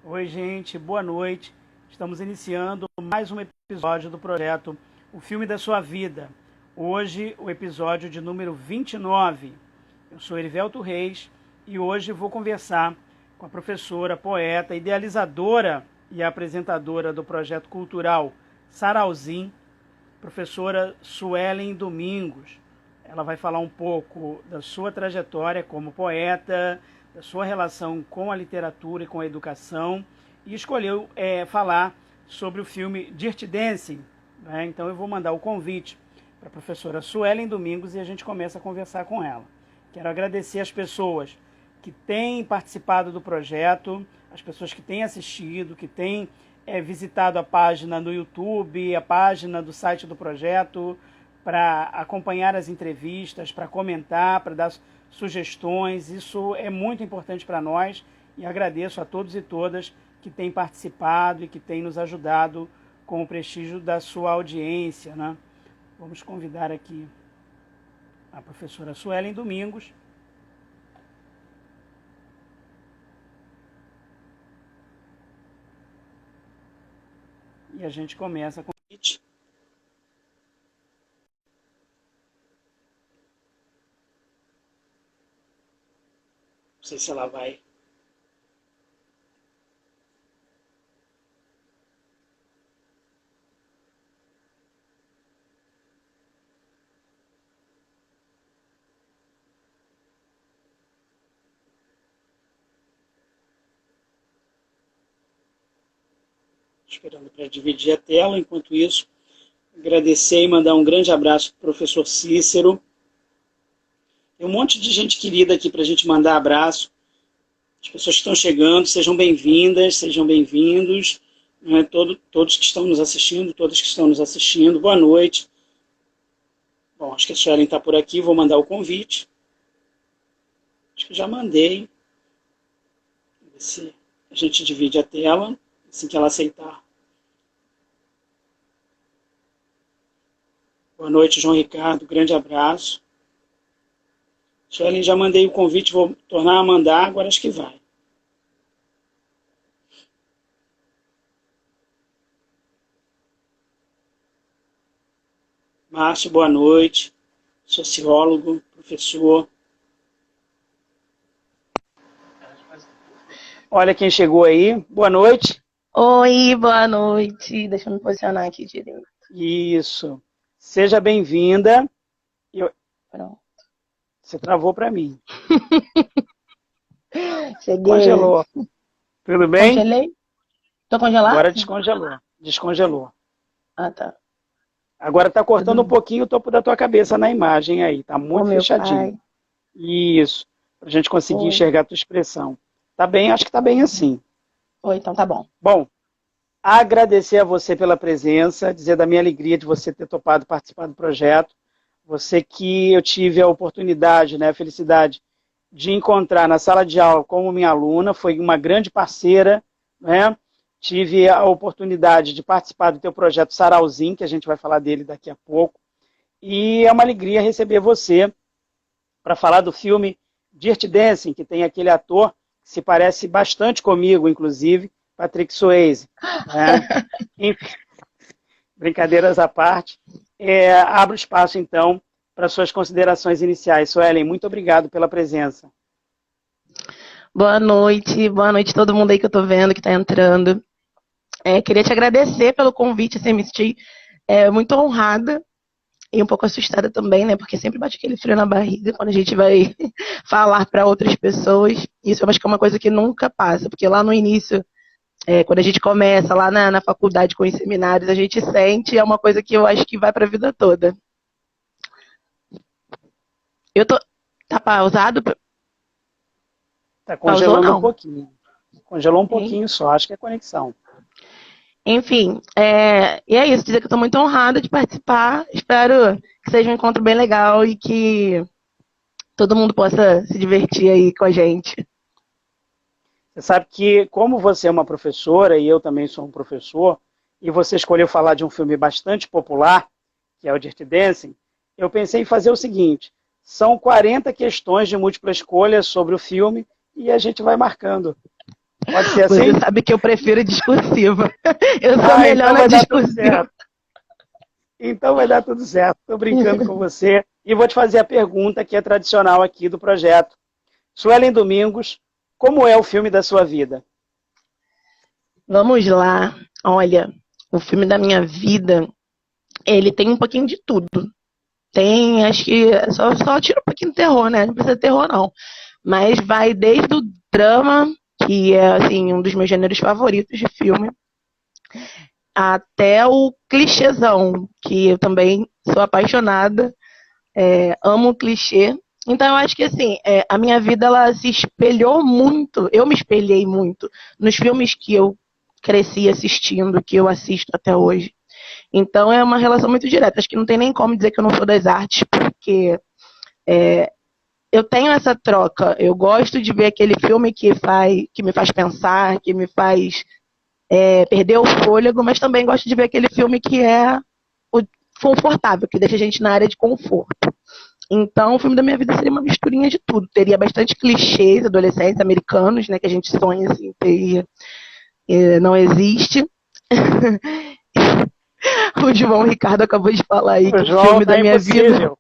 Oi, gente, boa noite. Estamos iniciando mais um episódio do projeto O Filme da Sua Vida. Hoje, o episódio de número 29. Eu sou Erivelto Reis e hoje vou conversar com a professora, poeta, idealizadora e apresentadora do projeto cultural Sarauzinho, professora Suelen Domingos. Ela vai falar um pouco da sua trajetória como poeta, da sua relação com a literatura e com a educação, e escolheu falar sobre o filme Dirty Dancing. Né? Então eu vou mandar o convite para a professora Suelen Domingos e a gente começa a conversar com ela. Quero agradecer as pessoas que têm participado do projeto, as pessoas que têm assistido, que têm visitado a página no YouTube, a página do site do projeto, para acompanhar as entrevistas, para comentar, para dar sugestões. Isso é muito importante para nós e agradeço a todos e todas que têm participado e que têm nos ajudado com o prestígio da sua audiência. Né? Vamos convidar aqui a professora Suelen Domingos. E a gente começa com o convite. Não sei se ela vai. Esperando para dividir a tela. Enquanto isso, agradecer e mandar um grande abraço para o professor Cícero. Tem um monte de gente querida aqui para a gente mandar abraço. As pessoas que estão chegando, sejam bem-vindas, sejam bem-vindos. Né? Todos que estão nos assistindo, todas que estão nos assistindo, boa noite. Bom, acho que a Suelen está por aqui, vou mandar o convite. Acho que já mandei. Vamos ver se a gente divide a tela, assim que ela aceitar. Boa noite, João Ricardo, grande abraço. Suelen, já mandei o convite, vou tornar a mandar, agora acho que vai. Márcio, boa noite. Sociólogo, professor. Olha quem chegou aí. Boa noite. Oi, boa noite. Deixa eu me posicionar aqui direito. Isso. Seja bem-vinda. Pronto. Você travou para mim. Cheguei. Congelou. Tudo bem? Congelei? Tô congelado? Agora descongelou. Descongelou. Ah, tá. Agora está cortando um pouquinho o topo da tua cabeça na imagem aí. Tá muito fechadinho. Meu pai. Isso. Para a gente conseguir Oi. enxergar a tua expressão. Tá bem? Acho que tá bem assim. Oi, então tá bom. Bom, agradecer a você pela presença, dizer da minha alegria de você ter topado participar do projeto. Você que eu tive a oportunidade, né, a felicidade de encontrar na sala de aula como minha aluna, foi uma grande parceira, né? Tive a oportunidade de participar do teu projeto Sarauzinho, que a gente vai falar dele daqui a pouco. E é uma alegria receber você para falar do filme Dirty Dancing, que tem aquele ator que se parece bastante comigo, inclusive, Patrick Swayze. Né? Enfim, brincadeiras à parte. Abro espaço, então, para suas considerações iniciais. Suelen, muito obrigado pela presença. Boa noite a todo mundo aí que eu tô vendo, que tá entrando. Queria te agradecer pelo convite, assim, me senti muito honrada e um pouco assustada também, né? Porque sempre bate aquele frio na barriga quando a gente vai falar para outras pessoas. Isso eu acho que é uma coisa que nunca passa, porque lá no início, quando a gente começa lá na faculdade com os seminários, a gente sente, é uma coisa que eu acho que vai para a vida toda. Tá pausado? Tá congelando Pausou, um pouquinho. Congelou um pouquinho só, acho que é conexão. Enfim, e é isso, dizer que eu estou muito honrada de participar. Espero que seja um encontro bem legal e que todo mundo possa se divertir aí com a gente. Você sabe que, como você é uma professora, e eu também sou um professor, e você escolheu falar de um filme bastante popular, que é o Dirty Dancing, eu pensei em fazer o seguinte: são 40 questões de múltipla escolha sobre o filme, e a gente vai marcando. Pode ser assim? Você sabe que eu prefiro discursiva. Eu sou melhor então na vai dar tudo discursiva. certo. Então vai dar tudo certo. Estou brincando com você. E vou te fazer a pergunta que é tradicional aqui do projeto. Suelen Domingos, como é o filme da sua vida? Vamos lá. Olha, o filme da minha vida, ele tem um pouquinho de tudo. Tem, acho que só tira um pouquinho de terror, né? Não precisa de terror, não. Mas vai desde o drama, que é assim, um dos meus gêneros favoritos de filme, até o clichêzão, que eu também sou apaixonada, amo o clichê. Então eu acho que assim, a minha vida ela se espelhou muito, eu me espelhei muito nos filmes que eu cresci assistindo, que eu assisto até hoje. Então é uma relação muito direta. Acho que não tem nem como dizer que eu não sou das artes, porque eu tenho essa troca. Eu gosto de ver aquele filme que me faz pensar, que me faz perder o fôlego, mas também gosto de ver aquele filme que é o confortável, que deixa a gente na área de conforto. Então, o filme da minha vida seria uma misturinha de tudo. Teria bastante clichês adolescentes americanos, né, que a gente sonha assim, teria, não existe. O João Ricardo acabou de falar aí que O o João filme tá da minha vida impossível.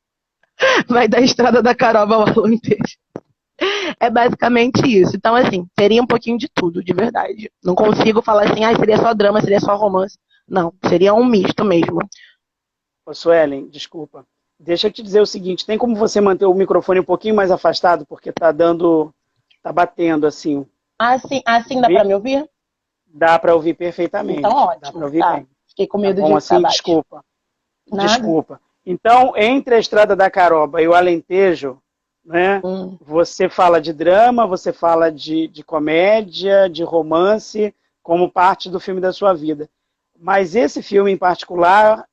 vai da Estrada da Caroba ao Alentejo. É basicamente isso. Então, assim, seria um pouquinho de tudo, de verdade. Não consigo falar assim, seria só drama, seria só romance. Não, seria um misto mesmo. Ô, Suelen, desculpa. Deixa eu te dizer o seguinte, tem como você manter o microfone um pouquinho mais afastado, porque tá batendo assim. Assim dá pra me ouvir? Dá para ouvir perfeitamente. Então, Dá ótimo. para ouvir Tá. bem. Fiquei com Tá medo bom de assim, ficar baixo. desculpa. Nada. Desculpa. Então, entre a Estrada da Caroba e o Alentejo, né, você fala de drama, você fala de comédia, de romance, como parte do filme da sua vida. Mas esse filme em particular,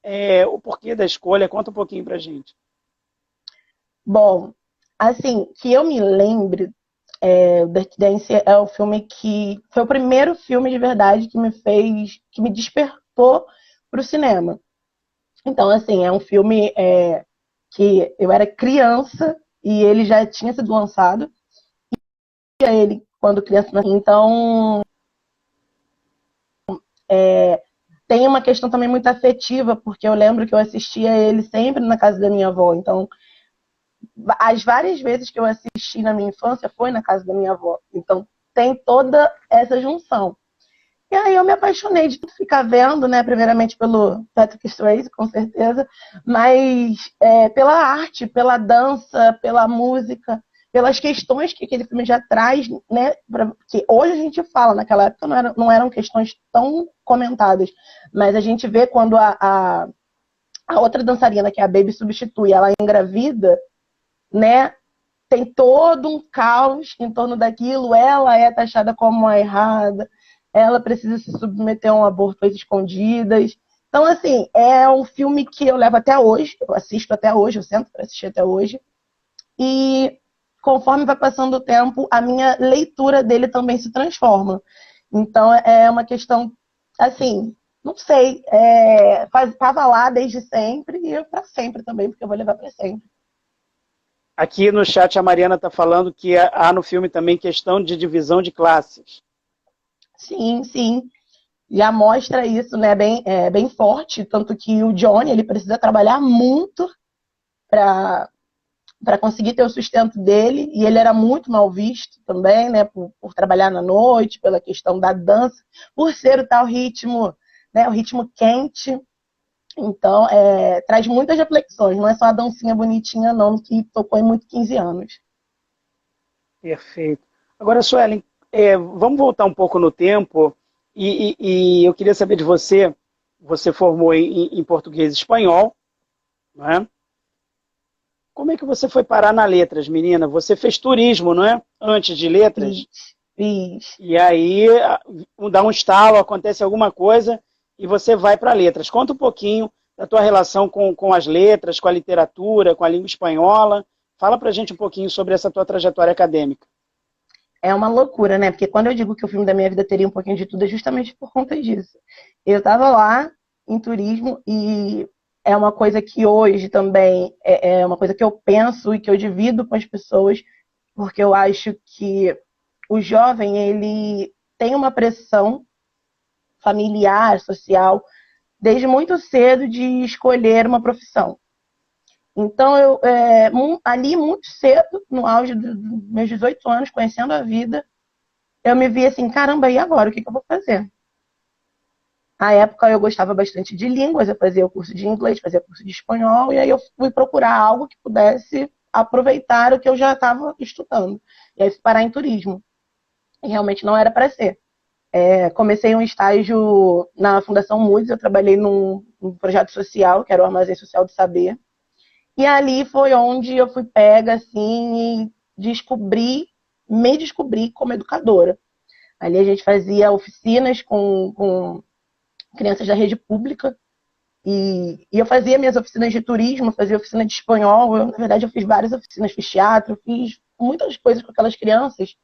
o porquê da escolha, conta um pouquinho pra gente. Bom, assim, que eu me lembre, Dirty Dancing é o filme que foi o primeiro filme de verdade que me despertou pro cinema. Então, assim, é um filme que eu era criança e ele já tinha sido lançado. E ele, quando criança, então tem uma questão também muito afetiva, porque eu lembro que eu assistia ele sempre na casa da minha avó. Então, as várias vezes que eu assisti na minha infância foi na casa da minha avó. Então, tem toda essa junção. E aí eu me apaixonei de ficar vendo, né? Primeiramente pelo Patrick Swayze, com certeza, mas pela arte, pela dança, pela música, pelas questões que aquele filme já traz, né? Que hoje a gente fala, naquela época não eram questões tão comentadas, mas a gente vê quando a outra dançarina, que é a Baby, substitui, ela engravida, né? Tem todo um caos em torno daquilo, ela é taxada como a errada, ela precisa se submeter a um aborto às escondidas. Então, assim, é um filme que eu levo até hoje, eu assisto até hoje, eu sento para assistir até hoje. E conforme vai passando o tempo, a minha leitura dele também se transforma. Então, é uma questão, assim, não sei, estava lá desde sempre e para sempre também, porque eu vou levar para sempre. Aqui no chat a Mariana está falando que há no filme também questão de divisão de classes. Sim, sim. Já mostra isso, né, bem forte, tanto que o Johnny ele precisa trabalhar muito para conseguir ter o sustento dele, e ele era muito mal visto também, né, por trabalhar na noite, pela questão da dança, por ser o tal ritmo, né, o ritmo quente. Então, traz muitas reflexões, não é só a dancinha bonitinha, não, que tocou em muito 15 anos. Perfeito. Agora, Suelen, vamos voltar um pouco no tempo e eu queria saber de você, você formou em português e espanhol, não é? Como é que você foi parar na letras, menina? Você fez turismo, não é? Antes de letras? Fiz. E aí dá um estalo, acontece alguma coisa e você vai para letras. Conta um pouquinho da tua relação com as letras, com a literatura, com a língua espanhola. Fala pra gente um pouquinho sobre essa tua trajetória acadêmica. É uma loucura, né? Porque quando eu digo que o filme da minha vida teria um pouquinho de tudo, é justamente por conta disso. Eu estava lá em turismo e é uma coisa que hoje também é uma coisa que eu penso e que eu divido com as pessoas, porque eu acho que o jovem, ele tem uma pressão familiar, social, desde muito cedo de escolher uma profissão. Então, ali muito cedo, no auge dos meus 18 anos, conhecendo a vida, eu me vi assim, caramba, e agora? O que eu vou fazer? Na época, eu gostava bastante de línguas, eu fazia o curso de inglês, fazia o curso de espanhol, e aí eu fui procurar algo que pudesse aproveitar o que eu já estava estudando. E aí fui parar em turismo. E realmente não era para ser. Comecei um estágio na Fundação Moody's, eu trabalhei num projeto social, que era o Armazém Social do Saber. E ali foi onde eu fui pega, assim, e me descobri como educadora. Ali a gente fazia oficinas com crianças da rede pública, e eu fazia minhas oficinas de turismo, fazia oficina de espanhol, na verdade eu fiz várias oficinas, fiz teatro, fiz muitas coisas com aquelas crianças,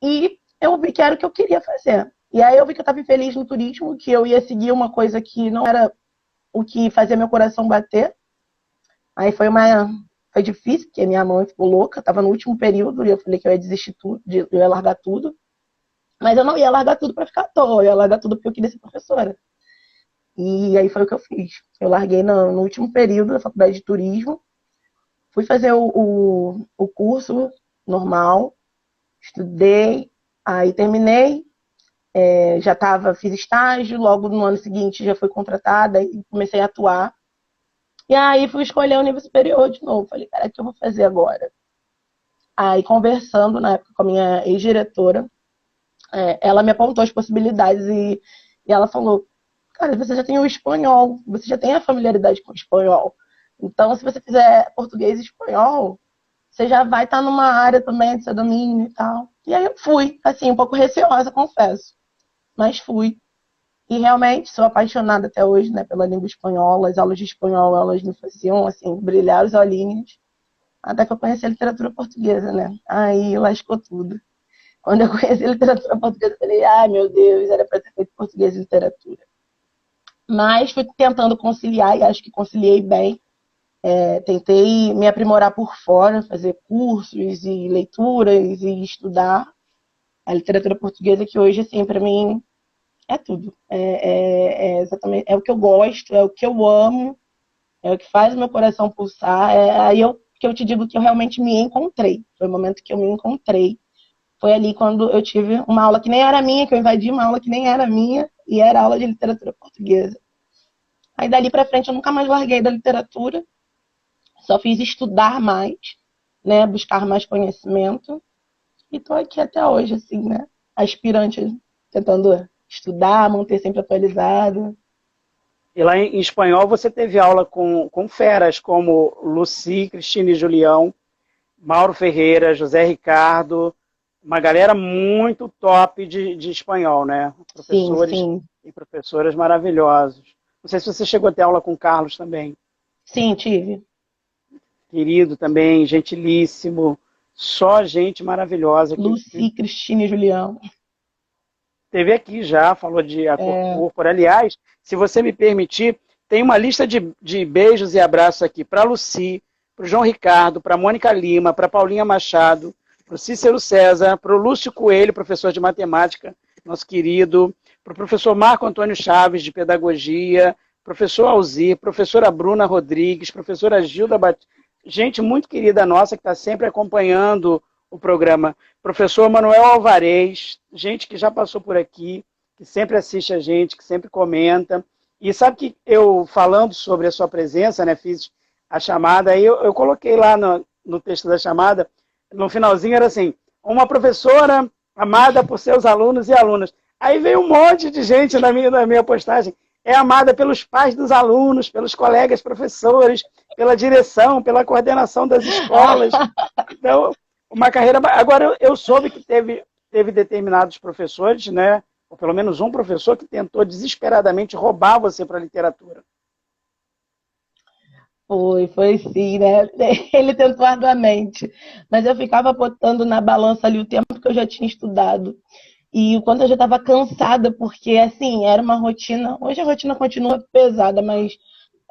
e eu vi que era o que eu queria fazer. E aí eu vi que eu estava infeliz no turismo, que eu ia seguir uma coisa que não era o que fazia meu coração bater. Aí foi difícil, porque minha mãe ficou louca, estava no último período, e eu falei que eu ia desistir tudo, eu ia largar tudo. Mas eu não ia largar tudo para ficar à toa, eu ia largar tudo porque eu queria ser professora. E aí foi o que eu fiz. Eu larguei no último período da faculdade de turismo, fui fazer o curso normal, estudei, aí terminei, fiz estágio, logo no ano seguinte já fui contratada e comecei a atuar. E aí fui escolher o nível superior de novo. Falei, cara, o que eu vou fazer agora? Aí conversando na época com a minha ex-diretora, ela me apontou as possibilidades e ela falou, cara, você já tem o espanhol, você já tem a familiaridade com o espanhol. Então, se você fizer português e espanhol, você já vai estar numa área também de seu domínio e tal. E aí eu fui, assim, um pouco receosa, confesso. Mas fui. E realmente sou apaixonada até hoje, né, pela língua espanhola. As aulas de espanhol, elas me faziam, assim, brilhar os olhinhos. Até que eu conheci a literatura portuguesa, né? Aí lascou tudo. Quando eu conheci a literatura portuguesa, eu falei, ai meu Deus, era para ter feito português e literatura. Mas fui tentando conciliar e acho que conciliei bem. Tentei me aprimorar por fora, fazer cursos e leituras e estudar a literatura portuguesa, que hoje, assim, para mim, é tudo. Exatamente, é o que eu gosto, é o que eu amo, é o que faz o meu coração pulsar. Que eu te digo que eu realmente me encontrei. Foi o momento que eu me encontrei. Foi ali quando eu tive uma aula que nem era minha, que eu invadi uma aula que nem era minha, e era aula de literatura portuguesa. Aí dali pra frente eu nunca mais larguei da literatura, só fiz estudar mais, né, buscar mais conhecimento, e tô aqui até hoje, assim, né, aspirante, tentando estudar, manter sempre atualizado. E lá em espanhol você teve aula com feras como Lucy, Cristina e Julião, Mauro Ferreira, José Ricardo, uma galera muito top de espanhol, né? Professores Sim. E professoras maravilhosos. Não sei se você chegou a ter aula com o Carlos também. Sim, tive. Querido também, gentilíssimo, só gente maravilhosa. Lucy, Cristina e Julião. Teve aqui já, falou de Acorcor. Aliás, se você me permitir, tem uma lista de beijos e abraços aqui para Lucy, para o João Ricardo, para a Mônica Lima, para a Paulinha Machado, para o Cícero César, para o Lúcio Coelho, professor de matemática, nosso querido, para o professor Marco Antônio Chaves, de pedagogia, professor Alzir, professora Bruna Rodrigues, professora Gilda Batista, gente muito querida nossa que está sempre acompanhando o programa, professor Manuel Alvarez, gente que já passou por aqui, que sempre assiste a gente, que sempre comenta. E sabe que eu, falando sobre a sua presença, né, fiz a chamada, aí eu coloquei lá no texto da chamada, no finalzinho era assim, uma professora amada por seus alunos e alunas. Aí veio um monte de gente na minha postagem, é amada pelos pais dos alunos, pelos colegas professores, pela direção, pela coordenação das escolas. Então, uma carreira... Agora, eu soube que teve determinados professores, né, ou pelo menos um professor, que tentou desesperadamente roubar você para a literatura. Foi sim, né? Ele tentou arduamente, mas eu ficava botando na balança ali o tempo que eu já tinha estudado e o quanto eu já estava cansada, porque, assim, era uma rotina... Hoje a rotina continua pesada, mas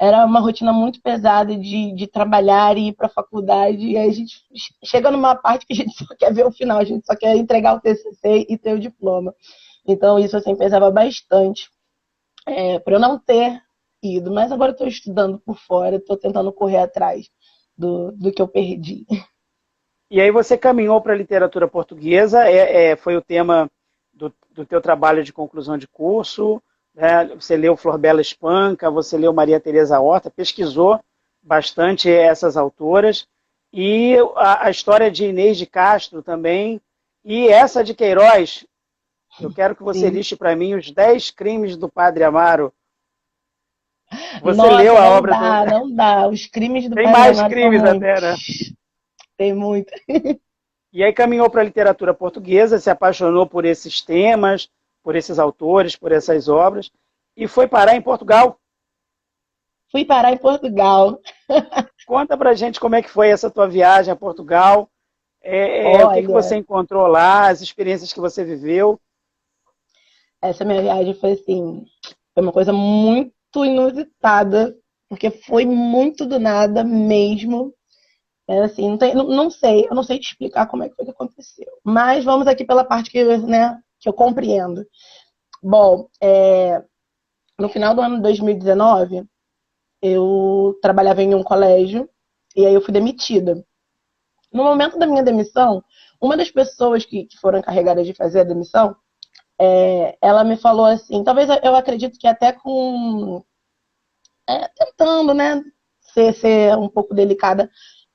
era uma rotina muito pesada de trabalhar e ir para a faculdade. E aí a gente chega numa parte que a gente só quer ver o final, a gente só quer entregar o TCC e ter o diploma. Então isso assim pesava bastante para eu não ter ido. Mas agora eu estou estudando por fora, estou tentando correr atrás do que eu perdi. E aí você caminhou para a literatura portuguesa, foi o tema do teu trabalho de conclusão de curso, né? Você leu Flor Bela Espanca, você leu Maria Teresa Horta, pesquisou bastante essas autoras, e a história de Inês de Castro também, e essa de Queiroz. Eu quero que você Sim. liste para mim os 10 crimes do Padre Amaro. Você Nossa, leu a não obra dá, do... não dá. Os crimes do Tem Padre mais Amaro são crimes até, né? muitos. Tem muito. E aí caminhou para a literatura portuguesa, se apaixonou por esses temas, por esses autores, por essas obras, e foi parar em Portugal. Fui parar em Portugal. Conta pra gente como é que foi essa tua viagem a Portugal, o que você Olha, encontrou lá, as experiências que você viveu. essa minha viagem foi assim, foi uma coisa muito inusitada, porque foi muito do nada mesmo. É assim, não sei, eu não sei te explicar como é que foi que aconteceu. Mas vamos aqui pela parte que, né, que eu compreendo. Bom, no final do ano de 2019, eu trabalhava em um colégio e aí eu fui demitida. No momento da minha demissão, uma das pessoas que foram encarregadas de fazer a demissão, ela me falou assim, talvez eu acredito que até tentando, né, ser um pouco delicada,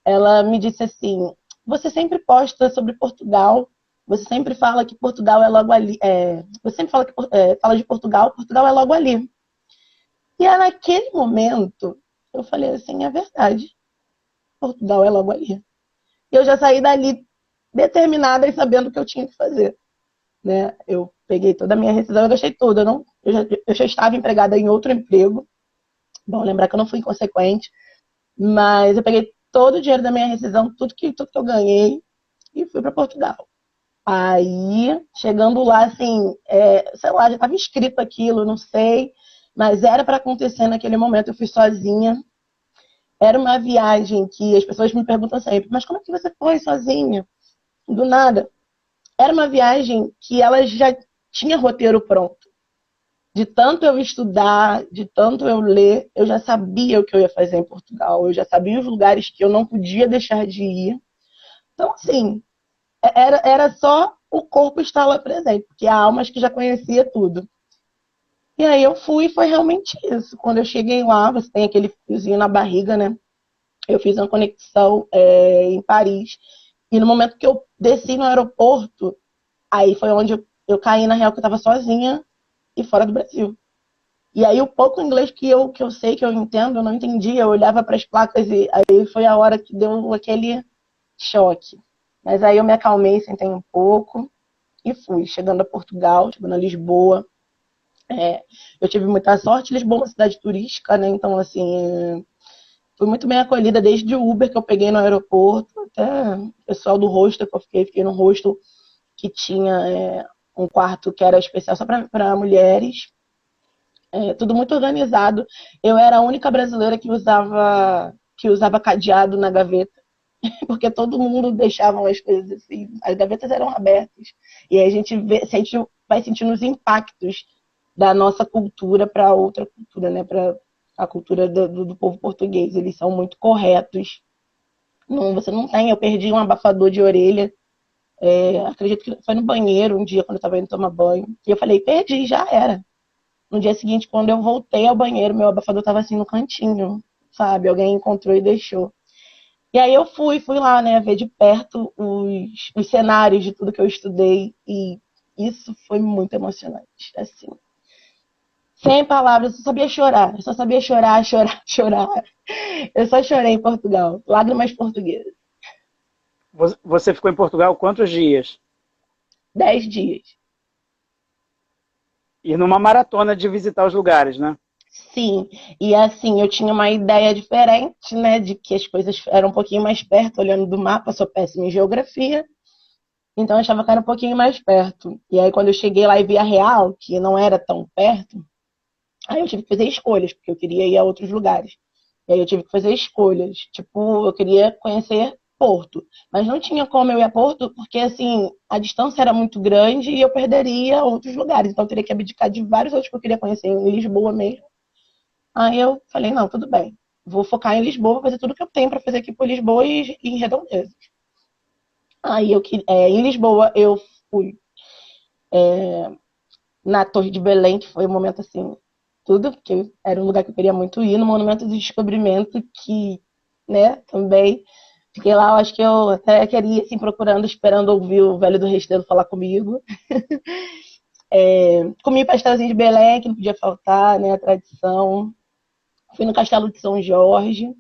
ela me disse assim, você sempre posta sobre Portugal, você sempre fala que Portugal é logo ali, você sempre fala, fala de Portugal, Portugal é logo ali. E aí, naquele momento, eu falei assim, é verdade, Portugal é logo ali. E eu já saí dali determinada e sabendo o que eu tinha que fazer. Né? Eu peguei toda a minha rescisão, eu gastei tudo. Eu já estava empregada em outro emprego. Bom, lembrar que eu não fui inconsequente, mas eu peguei todo o dinheiro da minha rescisão, tudo que eu ganhei, e fui para Portugal. Aí, chegando lá, assim, sei lá, já estava escrito aquilo, não sei, mas era para acontecer naquele momento. Eu fui sozinha. Era uma viagem que as pessoas me perguntam sempre, mas como é que você foi sozinha? Do nada. Era uma viagem que ela já tinha roteiro pronto. De tanto eu estudar, de tanto eu ler, eu já sabia o que eu ia fazer em Portugal, eu já sabia os lugares que eu não podia deixar de ir. Então, assim, era só o corpo estar lá presente, porque a alma acho que já conhecia tudo. E aí eu fui e foi realmente isso. Quando eu cheguei lá, você tem aquele friozinho na barriga, né? Eu fiz uma conexão em Paris. E no momento que eu desci no aeroporto, aí foi onde eu caí na real que eu estava sozinha e fora do Brasil. E aí o pouco inglês que eu sei, que eu entendo, eu não entendia. Eu olhava para as placas e aí foi a hora que deu aquele choque. Mas aí eu me acalmei, sentei um pouco e fui. Chegando a Portugal, chegando a Lisboa. Eu tive muita sorte. Lisboa é uma cidade turística, né? Então, assim, fui muito bem acolhida desde o Uber que eu peguei no aeroporto, até o pessoal do hostel que eu fiquei no hostel que tinha um quarto que era especial só para mulheres. Tudo muito organizado. Eu era a única brasileira que usava cadeado na gaveta, porque todo mundo deixava as coisas assim, as gavetas eram abertas. E aí a gente vai sentindo os impactos da nossa cultura para outra cultura, né? Para a cultura do povo português. Eles são muito corretos. Não, você não tem. Eu perdi um abafador de orelha. Acredito que foi no banheiro um dia quando eu estava indo tomar banho. E eu falei, perdi, já era. No dia seguinte, quando eu voltei ao banheiro, meu abafador estava assim no cantinho, sabe? Alguém encontrou e deixou. E aí eu fui lá, né, ver de perto os cenários de tudo que eu estudei. E isso foi muito emocionante, assim. Sem palavras, eu só sabia chorar. Eu só sabia chorar, chorar, chorar. Eu só chorei em Portugal. Lágrimas portuguesas. Você ficou em Portugal quantos dias? 10 dias. E numa maratona de visitar os lugares, né? Sim, e assim, eu tinha uma ideia diferente, né, de que as coisas eram um pouquinho mais perto, olhando do mapa, sou péssima em geografia, então eu achava que era um pouquinho mais perto. E aí quando eu cheguei lá e vi a real, que não era tão perto, Aí eu tive que fazer escolhas, porque eu queria ir a outros lugares. E aí eu tive que fazer escolhas. Tipo, eu queria conhecer Porto. Mas não tinha como eu ir a Porto, porque assim, a distância era muito grande e eu perderia outros lugares. Então eu teria que abdicar de vários outros que eu queria conhecer em Lisboa mesmo. Aí eu falei, não, tudo bem. Vou focar em Lisboa, vou fazer tudo que eu tenho para fazer aqui por Lisboa e em Redondezas. Aí em Lisboa eu fui na Torre de Belém, que foi um momento assim, tudo, porque era um lugar que eu queria muito ir, no Monumento do Descobrimento, que, né, também fiquei lá, eu acho que eu até queria, assim, procurando, esperando ouvir o velho do Restelo falar comigo. Comi pastelzinho de Belém, que não podia faltar, né, a tradição. Fui no Castelo de São Jorge.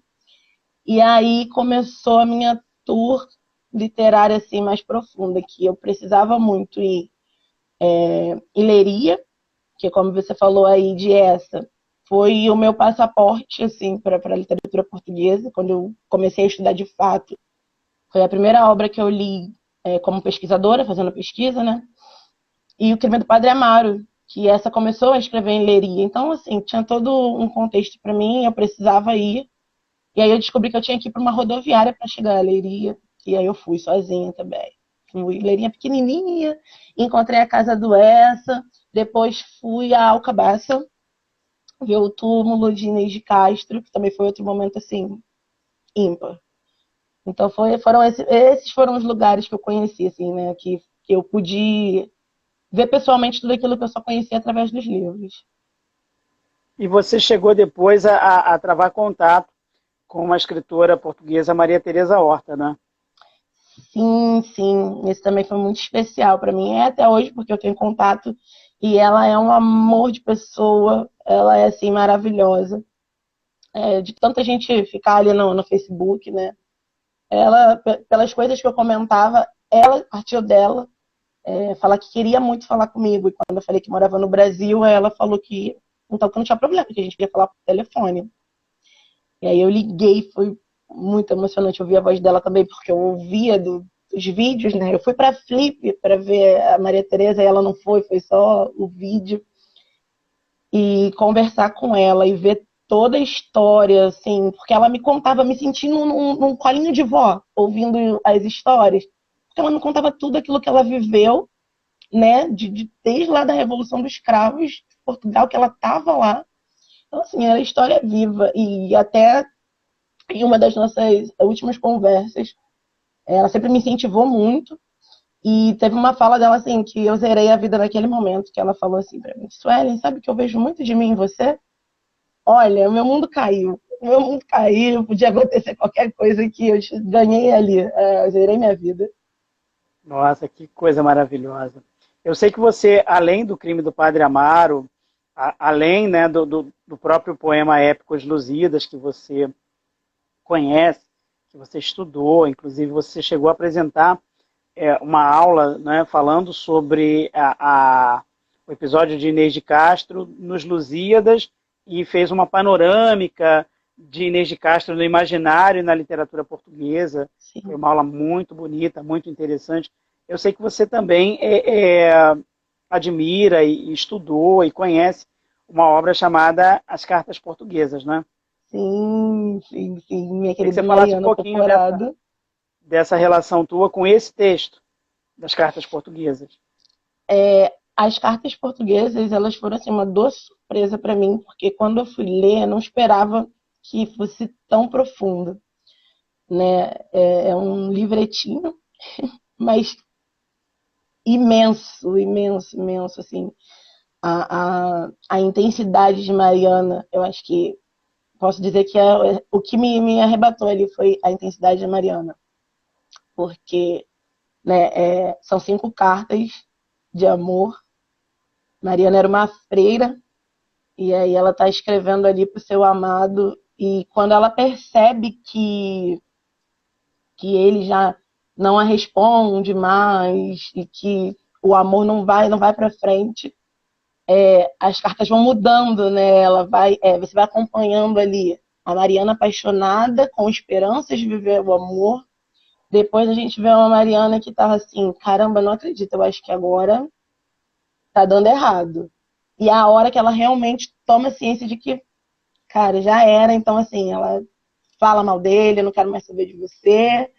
E aí começou a minha tour literária, assim, mais profunda, que eu precisava muito ir em Leiria, que como você falou aí de essa, foi o meu passaporte, assim, para a literatura portuguesa, quando eu comecei a estudar de fato. Foi a primeira obra que eu li como pesquisadora, fazendo pesquisa, né? E o Crime do Padre Amaro, que essa começou a escrever em Leiria. Então, assim, tinha todo um contexto para mim, eu precisava ir. E aí eu descobri que eu tinha que ir para uma rodoviária para chegar a Leiria, e aí eu fui sozinha também. Fui Leirinha pequenininha, encontrei a casa do Essa, depois fui a Alcabaça, ver o túmulo de Inês de Castro, que também foi outro momento, assim, ímpar. Então esses foram os lugares que eu conheci, assim, né, que eu pude ver pessoalmente tudo aquilo que eu só conhecia através dos livros. E você chegou depois a travar contato com uma escritora portuguesa, Maria Teresa Horta, né? Sim, sim, esse também foi muito especial para mim, é até hoje, porque eu tenho contato e ela é um amor de pessoa, ela é assim maravilhosa. De tanta gente ficar ali no Facebook, né? Ela, pelas coisas que eu comentava, ela partiu dela, falar que queria muito falar comigo. E quando eu falei que morava no Brasil, ela falou que então que não tinha problema, que a gente ia falar por telefone. E aí eu liguei, foi muito emocionante ouvir a voz dela também, porque eu ouvia dos vídeos, né? Eu fui para Flip para ver a Maria Tereza e ela não foi só o vídeo. E conversar com ela e ver toda a história, assim, porque ela me contava, me sentindo num colinho de vó, ouvindo as histórias. Porque ela me contava tudo aquilo que ela viveu, né? Desde lá da Revolução dos Cravos, de Portugal, que ela estava lá. Então, assim, era história viva. E até em uma das nossas últimas conversas, ela sempre me incentivou muito. E teve uma fala dela assim, que eu zerei a vida naquele momento, que ela falou assim pra mim: Suelen, sabe que eu vejo muito de mim em você? Olha, o meu mundo caiu. O meu mundo caiu, podia acontecer qualquer coisa que eu ganhei ali. Eu zerei minha vida. Nossa, que coisa maravilhosa. Eu sei que você, além do Crime do Padre Amaro, além, né, do próprio poema épico Os Lusíadas, que você conhece, que você estudou, inclusive você chegou a apresentar uma aula, né, falando sobre o episódio de Inês de Castro nos Lusíadas e fez uma panorâmica de Inês de Castro no imaginário e na literatura portuguesa. Foi Sim. uma aula muito bonita, muito interessante. Eu sei que você também admira e estudou e conhece uma obra chamada As Cartas Portuguesas, né? Sim, sim, sim. Minha Queria que querida você falasse um Mariana pouquinho Cocorado. dessa relação tua com esse texto das Cartas Portuguesas. As cartas portuguesas, elas foram assim, uma doce surpresa para mim, porque quando eu fui ler, eu não esperava que fosse tão profundo, né? É um livretinho, mas imenso, imenso, imenso, assim. A intensidade de Mariana, eu acho que posso dizer que o que me arrebatou ali foi a intensidade de Mariana, porque, né, são 5 cartas de amor. Mariana era uma freira e aí ela está escrevendo ali para o seu amado e quando ela percebe que ele já não a responde mais e que o amor não vai para frente, as cartas vão mudando, né? Você vai acompanhando ali a Mariana apaixonada, com esperanças de viver o amor. Depois a gente vê uma Mariana que tava assim, caramba, não acredito, eu acho que agora tá dando errado. E a hora que ela realmente toma ciência de que, cara, já era, então assim, ela fala mal dele, eu não quero mais saber de você,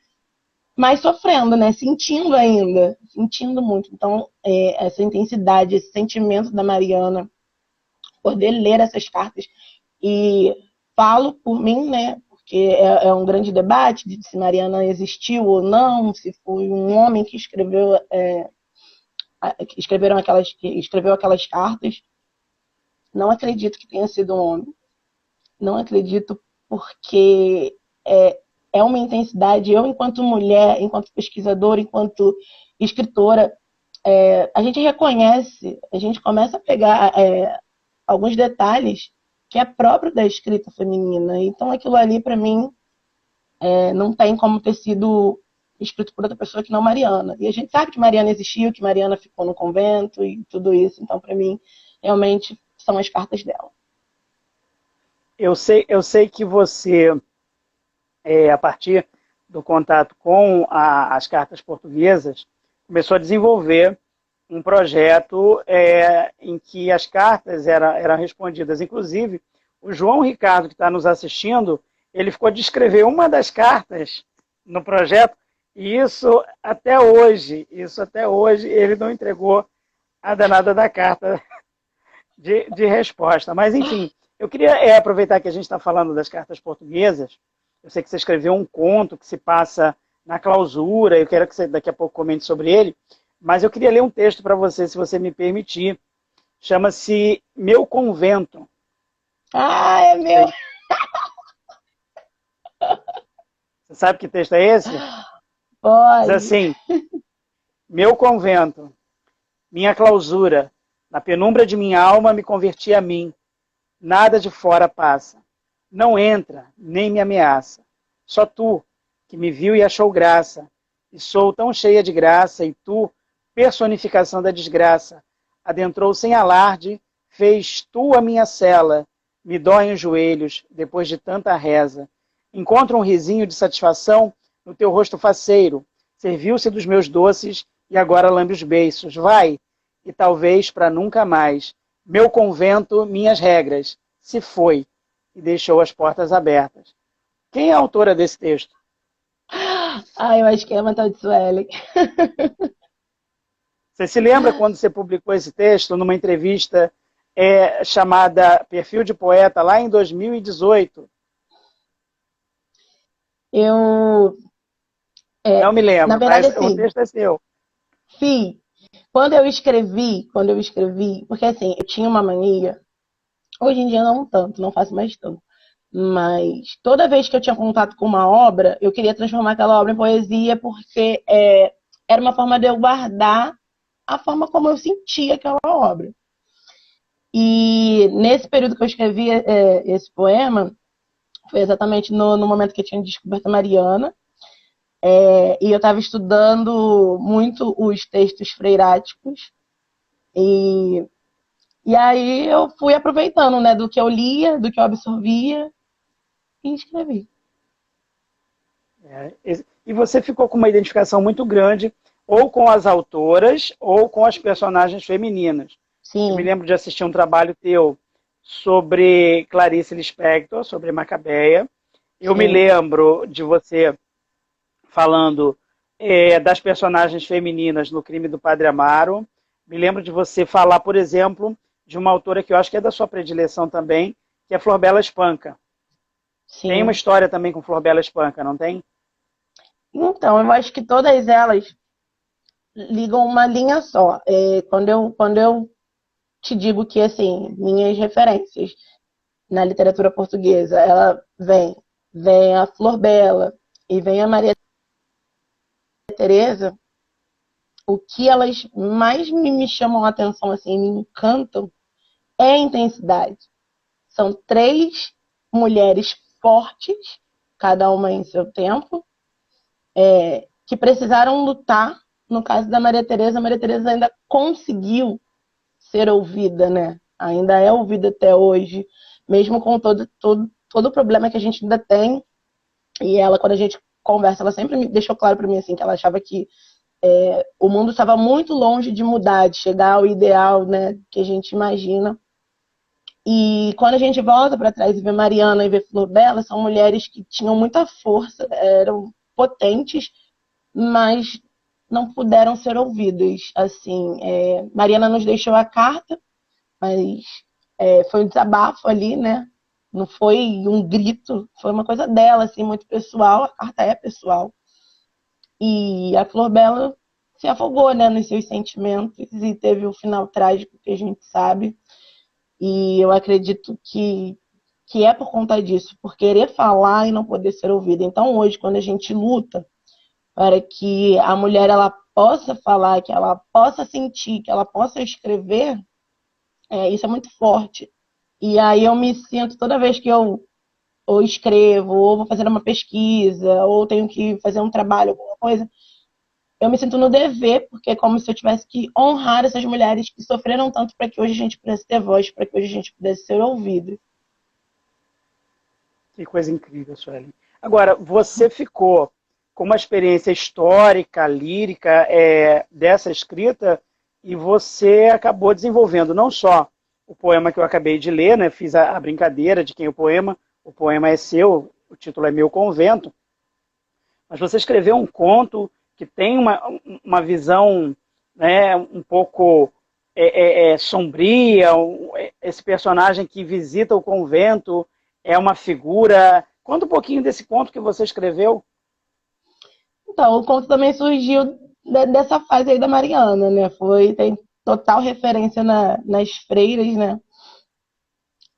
mas sofrendo, né? Sentindo ainda, sentindo muito. Então, essa intensidade, esse sentimento da Mariana, poder ler essas cartas, e falo por mim, né? Porque é um grande debate de se Mariana existiu ou não, se foi um homem que escreveu, que escreveu aquelas cartas. Não acredito que tenha sido um homem. Não acredito porque é uma intensidade. Eu, enquanto mulher, enquanto pesquisadora, enquanto escritora, a gente reconhece, a gente começa a pegar alguns detalhes que é próprio da escrita feminina. Então, aquilo ali, para mim, não tem como ter sido escrito por outra pessoa que não Mariana. E a gente sabe que Mariana existiu, que Mariana ficou no convento e tudo isso. Então, para mim, realmente são as cartas dela. Eu sei que você, a partir do contato com as cartas portuguesas, começou a desenvolver um projeto em que as cartas eram respondidas. Inclusive, o João Ricardo, que está nos assistindo, ele ficou de escrever uma das cartas no projeto, e isso até hoje, ele não entregou a danada da carta de resposta. Mas, enfim, eu queria aproveitar que a gente está falando das cartas portuguesas. Eu sei que você escreveu um conto que se passa na clausura, eu quero que você daqui a pouco comente sobre ele, mas eu queria ler um texto para você, se você me permitir. Chama-se Meu Convento. Ah, é meu! Você sabe que texto é esse? Pode. Diz assim: Meu convento, minha clausura, na penumbra de minha alma me converti a mim. Nada de fora passa. Não entra, nem me ameaça. Só tu, que me viu e achou graça. E sou tão cheia de graça, e tu, personificação da desgraça, adentrou sem alarde, fez tu a minha cela, me dói os joelhos, depois de tanta reza. Encontro um risinho de satisfação no teu rosto faceiro, serviu-se dos meus doces e agora lambe os beiços. Vai, e talvez para nunca mais. Meu convento, minhas regras, se foi e deixou as portas abertas. Quem é a autora desse texto? Ah, eu acho que é uma tal de Suelen. Você se lembra quando você publicou esse texto numa entrevista chamada Perfil de Poeta, lá em 2018? Eu, Não me na lembro, verdade, mas o assim, texto é seu. Fih, quando eu escrevi, porque assim, eu tinha uma mania, hoje em dia não tanto, não faço mais tanto, mas toda vez que eu tinha contato com uma obra, eu queria transformar aquela obra em poesia, porque era uma forma de eu guardar a forma como eu sentia aquela obra. E nesse período que eu escrevi esse poema, foi exatamente no momento que eu tinha descoberto a Mariana, e eu estava estudando muito os textos freiráticos, e, e aí eu fui aproveitando, né, do que eu lia, do que eu absorvia, e escrevi. E você ficou com uma identificação muito grande, ou com as autoras, ou com as personagens femininas. Eu me Sim, lembro de assistir um trabalho teu sobre Clarice Lispector, sobre Macabeia. Eu me sim. lembro de você falando das personagens femininas no Crime do Padre Amaro. Me lembro de você falar, por exemplo, de uma autora que eu acho que é da sua predileção também, que é Flor Bela Espanca. Tem uma Sim. história também com Flor Bela Espanca, não tem? Então, eu acho que todas elas ligam uma linha só. Quando eu te digo que, assim, minhas referências na literatura portuguesa, ela vem a Flor Bela e vem a Maria Teresa, o que elas mais me chamam a atenção, assim, me encantam, é a intensidade. São três mulheres fortes, cada uma em seu tempo, que precisaram lutar. No caso da Maria Teresa, a Maria Teresa ainda conseguiu ser ouvida, né? Ainda é ouvida até hoje, mesmo com todo o problema que a gente ainda tem. E ela, quando a gente conversa, ela sempre me deixou claro para mim assim que ela achava que o mundo estava muito longe de mudar, de chegar ao ideal, né, que a gente imagina. E quando a gente volta para trás e vê Mariana e vê Flor Bela, são mulheres que tinham muita força, eram potentes, mas não puderam ser ouvidas. Assim, Mariana nos deixou a carta, mas foi um desabafo ali, né? Não foi um grito, foi uma coisa dela, assim, muito pessoal. A carta é pessoal. E a Flor Bela se afogou, né, nos seus sentimentos e teve o final trágico que a gente sabe. E eu acredito que é por conta disso, por querer falar e não poder ser ouvida. Então, hoje, quando a gente luta para que a mulher ela possa falar, que ela possa sentir, que ela possa escrever, isso é muito forte. E aí eu me sinto, toda vez que eu ou escrevo, ou vou fazer uma pesquisa, ou tenho que fazer um trabalho, alguma coisa, eu me sinto no dever, porque é como se eu tivesse que honrar essas mulheres que sofreram tanto para que hoje a gente pudesse ter voz, para que hoje a gente pudesse ser ouvido. Que coisa incrível, Sueli. Agora, você ficou com uma experiência histórica, lírica dessa escrita e você acabou desenvolvendo não só o poema que eu acabei de ler, né? Fiz a brincadeira de quem é o poema é seu, o título é Meu Convento, mas você escreveu um conto que tem uma visão, né, um pouco sombria, esse personagem que visita o convento é uma figura. Conta um pouquinho desse conto que você escreveu. Então, o conto também surgiu dessa fase aí da Mariana, né? Tem total referência nas freiras, né?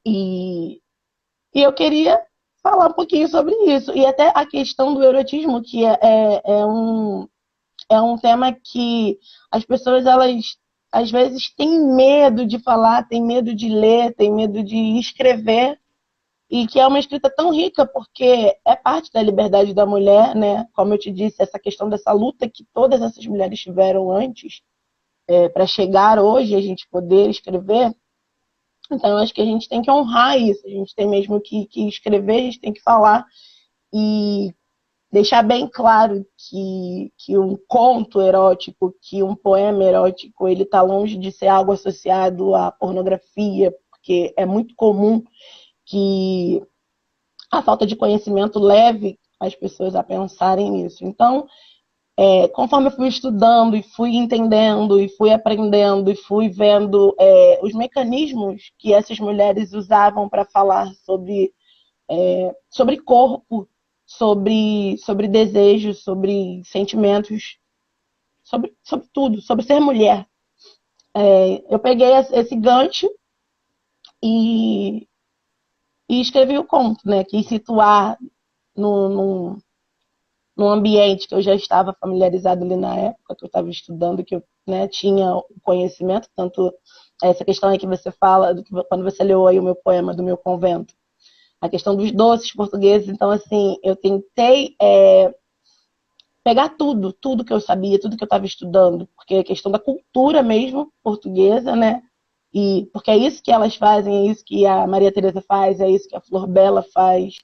E, e eu queria falar um pouquinho sobre isso. E até a questão do erotismo, que é um tema que as pessoas, elas, às vezes, têm medo de falar, têm medo de ler, têm medo de escrever, e que é uma escrita tão rica, porque é parte da liberdade da mulher, né? Como eu te disse, essa questão dessa luta que todas essas mulheres tiveram antes, para chegar hoje a gente poder escrever. Então, eu acho que a gente tem que honrar isso, a gente tem mesmo que escrever, a gente tem que falar e deixar bem claro que um conto erótico, que um poema erótico, ele está longe de ser algo associado à pornografia, porque é muito comum que a falta de conhecimento leve as pessoas a pensarem nisso. Então, conforme eu fui estudando e fui entendendo e fui aprendendo e fui vendo os mecanismos que essas mulheres usavam para falar sobre corpo, sobre desejos, sobre sentimentos, sobre tudo, sobre ser mulher. Eu peguei esse gancho e, e escrevi o conto, né? Quis situar num, num ambiente que eu já estava familiarizado ali na época, que eu estava estudando, que eu, né, tinha o conhecimento, tanto essa questão aí que você fala, quando você leu aí o meu poema do meu convento, a questão dos doces portugueses. Então, assim, eu tentei pegar tudo que eu sabia, tudo que eu estava estudando, porque é a questão da cultura mesmo portuguesa, né? E porque é isso que elas fazem, é isso que a Maria Teresa faz, é isso que a Flor Bela faz,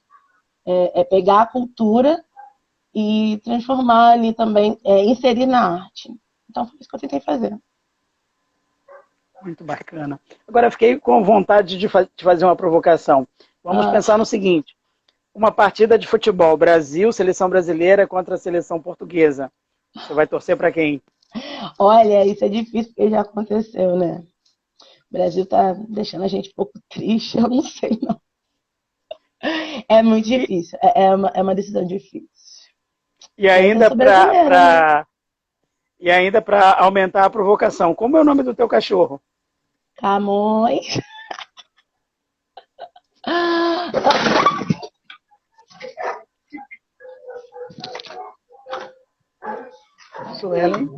pegar a cultura e transformar ali também, inserir na arte. Então foi isso que eu tentei fazer. Muito bacana. Agora, eu fiquei com vontade de fazer uma provocação. Vamos pensar no seguinte: uma partida de futebol, Brasil, seleção brasileira contra a seleção portuguesa. Você vai torcer para quem? Olha, isso é difícil porque já aconteceu, né? O Brasil tá deixando a gente um pouco triste, eu não sei, não. É muito difícil, é uma decisão difícil. E Mas eu ainda sou brasileira, né? para aumentar a provocação, como é o nome do teu cachorro? Camões. Suelen?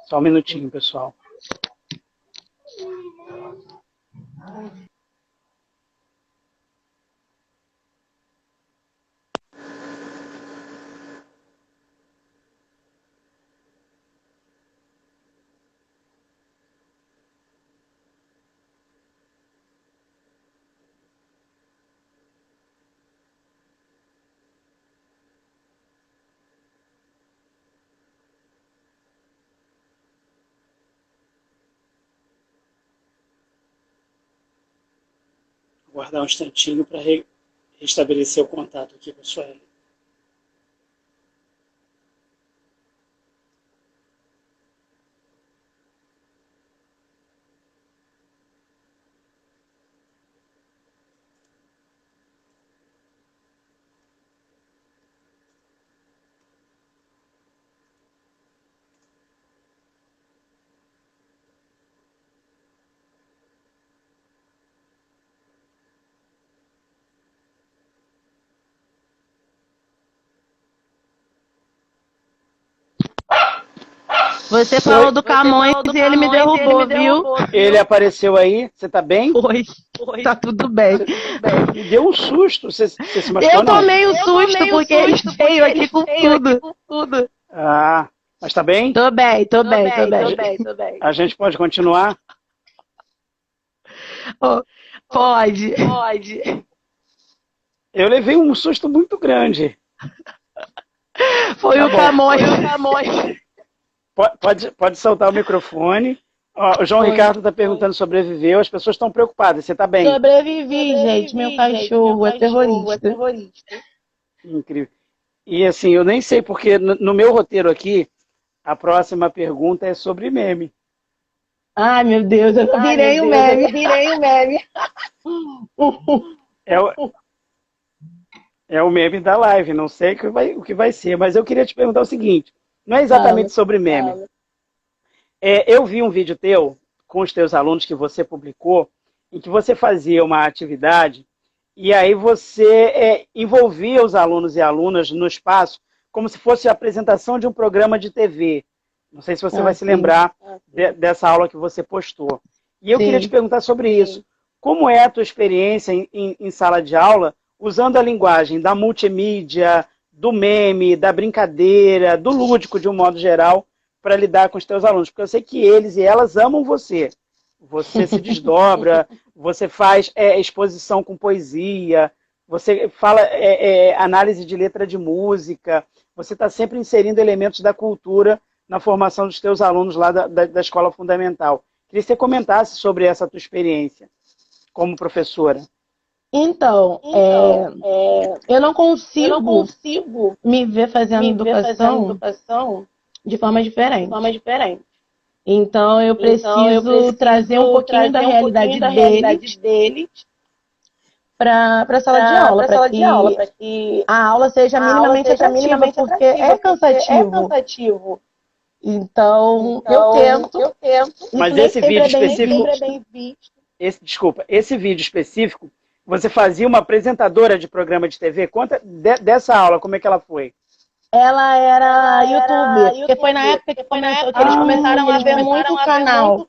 Só um minutinho, pessoal. aguardar um instantinho para restabelecer o contato aqui com a Sueli. Você falou do Camões e ele me derrubou, viu? Ele apareceu aí, você tá bem? Foi. Tá tudo bem. Me deu um susto, você se machucou, Eu tomei um susto porque ele veio aqui com tudo. Ah, mas tá bem? Tô bem. A gente pode continuar? Oh, pode. Eu levei um susto muito grande. Foi o Camões. Pode soltar o microfone. Ó, o João Ricardo está perguntando se sobreviveu. As pessoas estão preocupadas. Você está bem? Sobrevivi, gente. Meu cachorro é terrorista. Incrível. E assim, eu nem sei porque no meu roteiro aqui, a próxima pergunta é sobre meme. Ai, meu Deus, eu virei um meme. É o meme da live. Não sei o que vai ser, mas eu queria te perguntar o seguinte. Não é exatamente sobre meme. Eu vi um vídeo teu com os teus alunos que você publicou, em que você fazia uma atividade e aí você envolvia os alunos e alunas no espaço como se fosse a apresentação de um programa de TV. Não sei se você vai se lembrar dessa aula que você postou. E eu queria te perguntar sobre isso. Como é a tua experiência em sala de aula usando a linguagem da multimídia, do meme, da brincadeira, do lúdico de um modo geral, para lidar com os teus alunos? Porque eu sei que eles e elas amam você. Você se desdobra, você faz exposição com poesia, você fala análise de letra de música, você está sempre inserindo elementos da cultura na formação dos teus alunos lá da escola fundamental. Queria que você comentasse sobre essa tua experiência como professora. Então, eu não consigo me ver fazendo educação de forma diferente. Então, eu preciso trazer um pouquinho da realidade deles para a sala de aula, para que a aula seja minimamente atrativa, porque é cansativo. Então, eu tento. Mas esse vídeo específico... Esse vídeo específico, você fazia uma apresentadora de programa de TV? Conta dessa aula, como é que ela foi? Ela era youtuber, porque foi na época que eles começaram a ver muito o canal.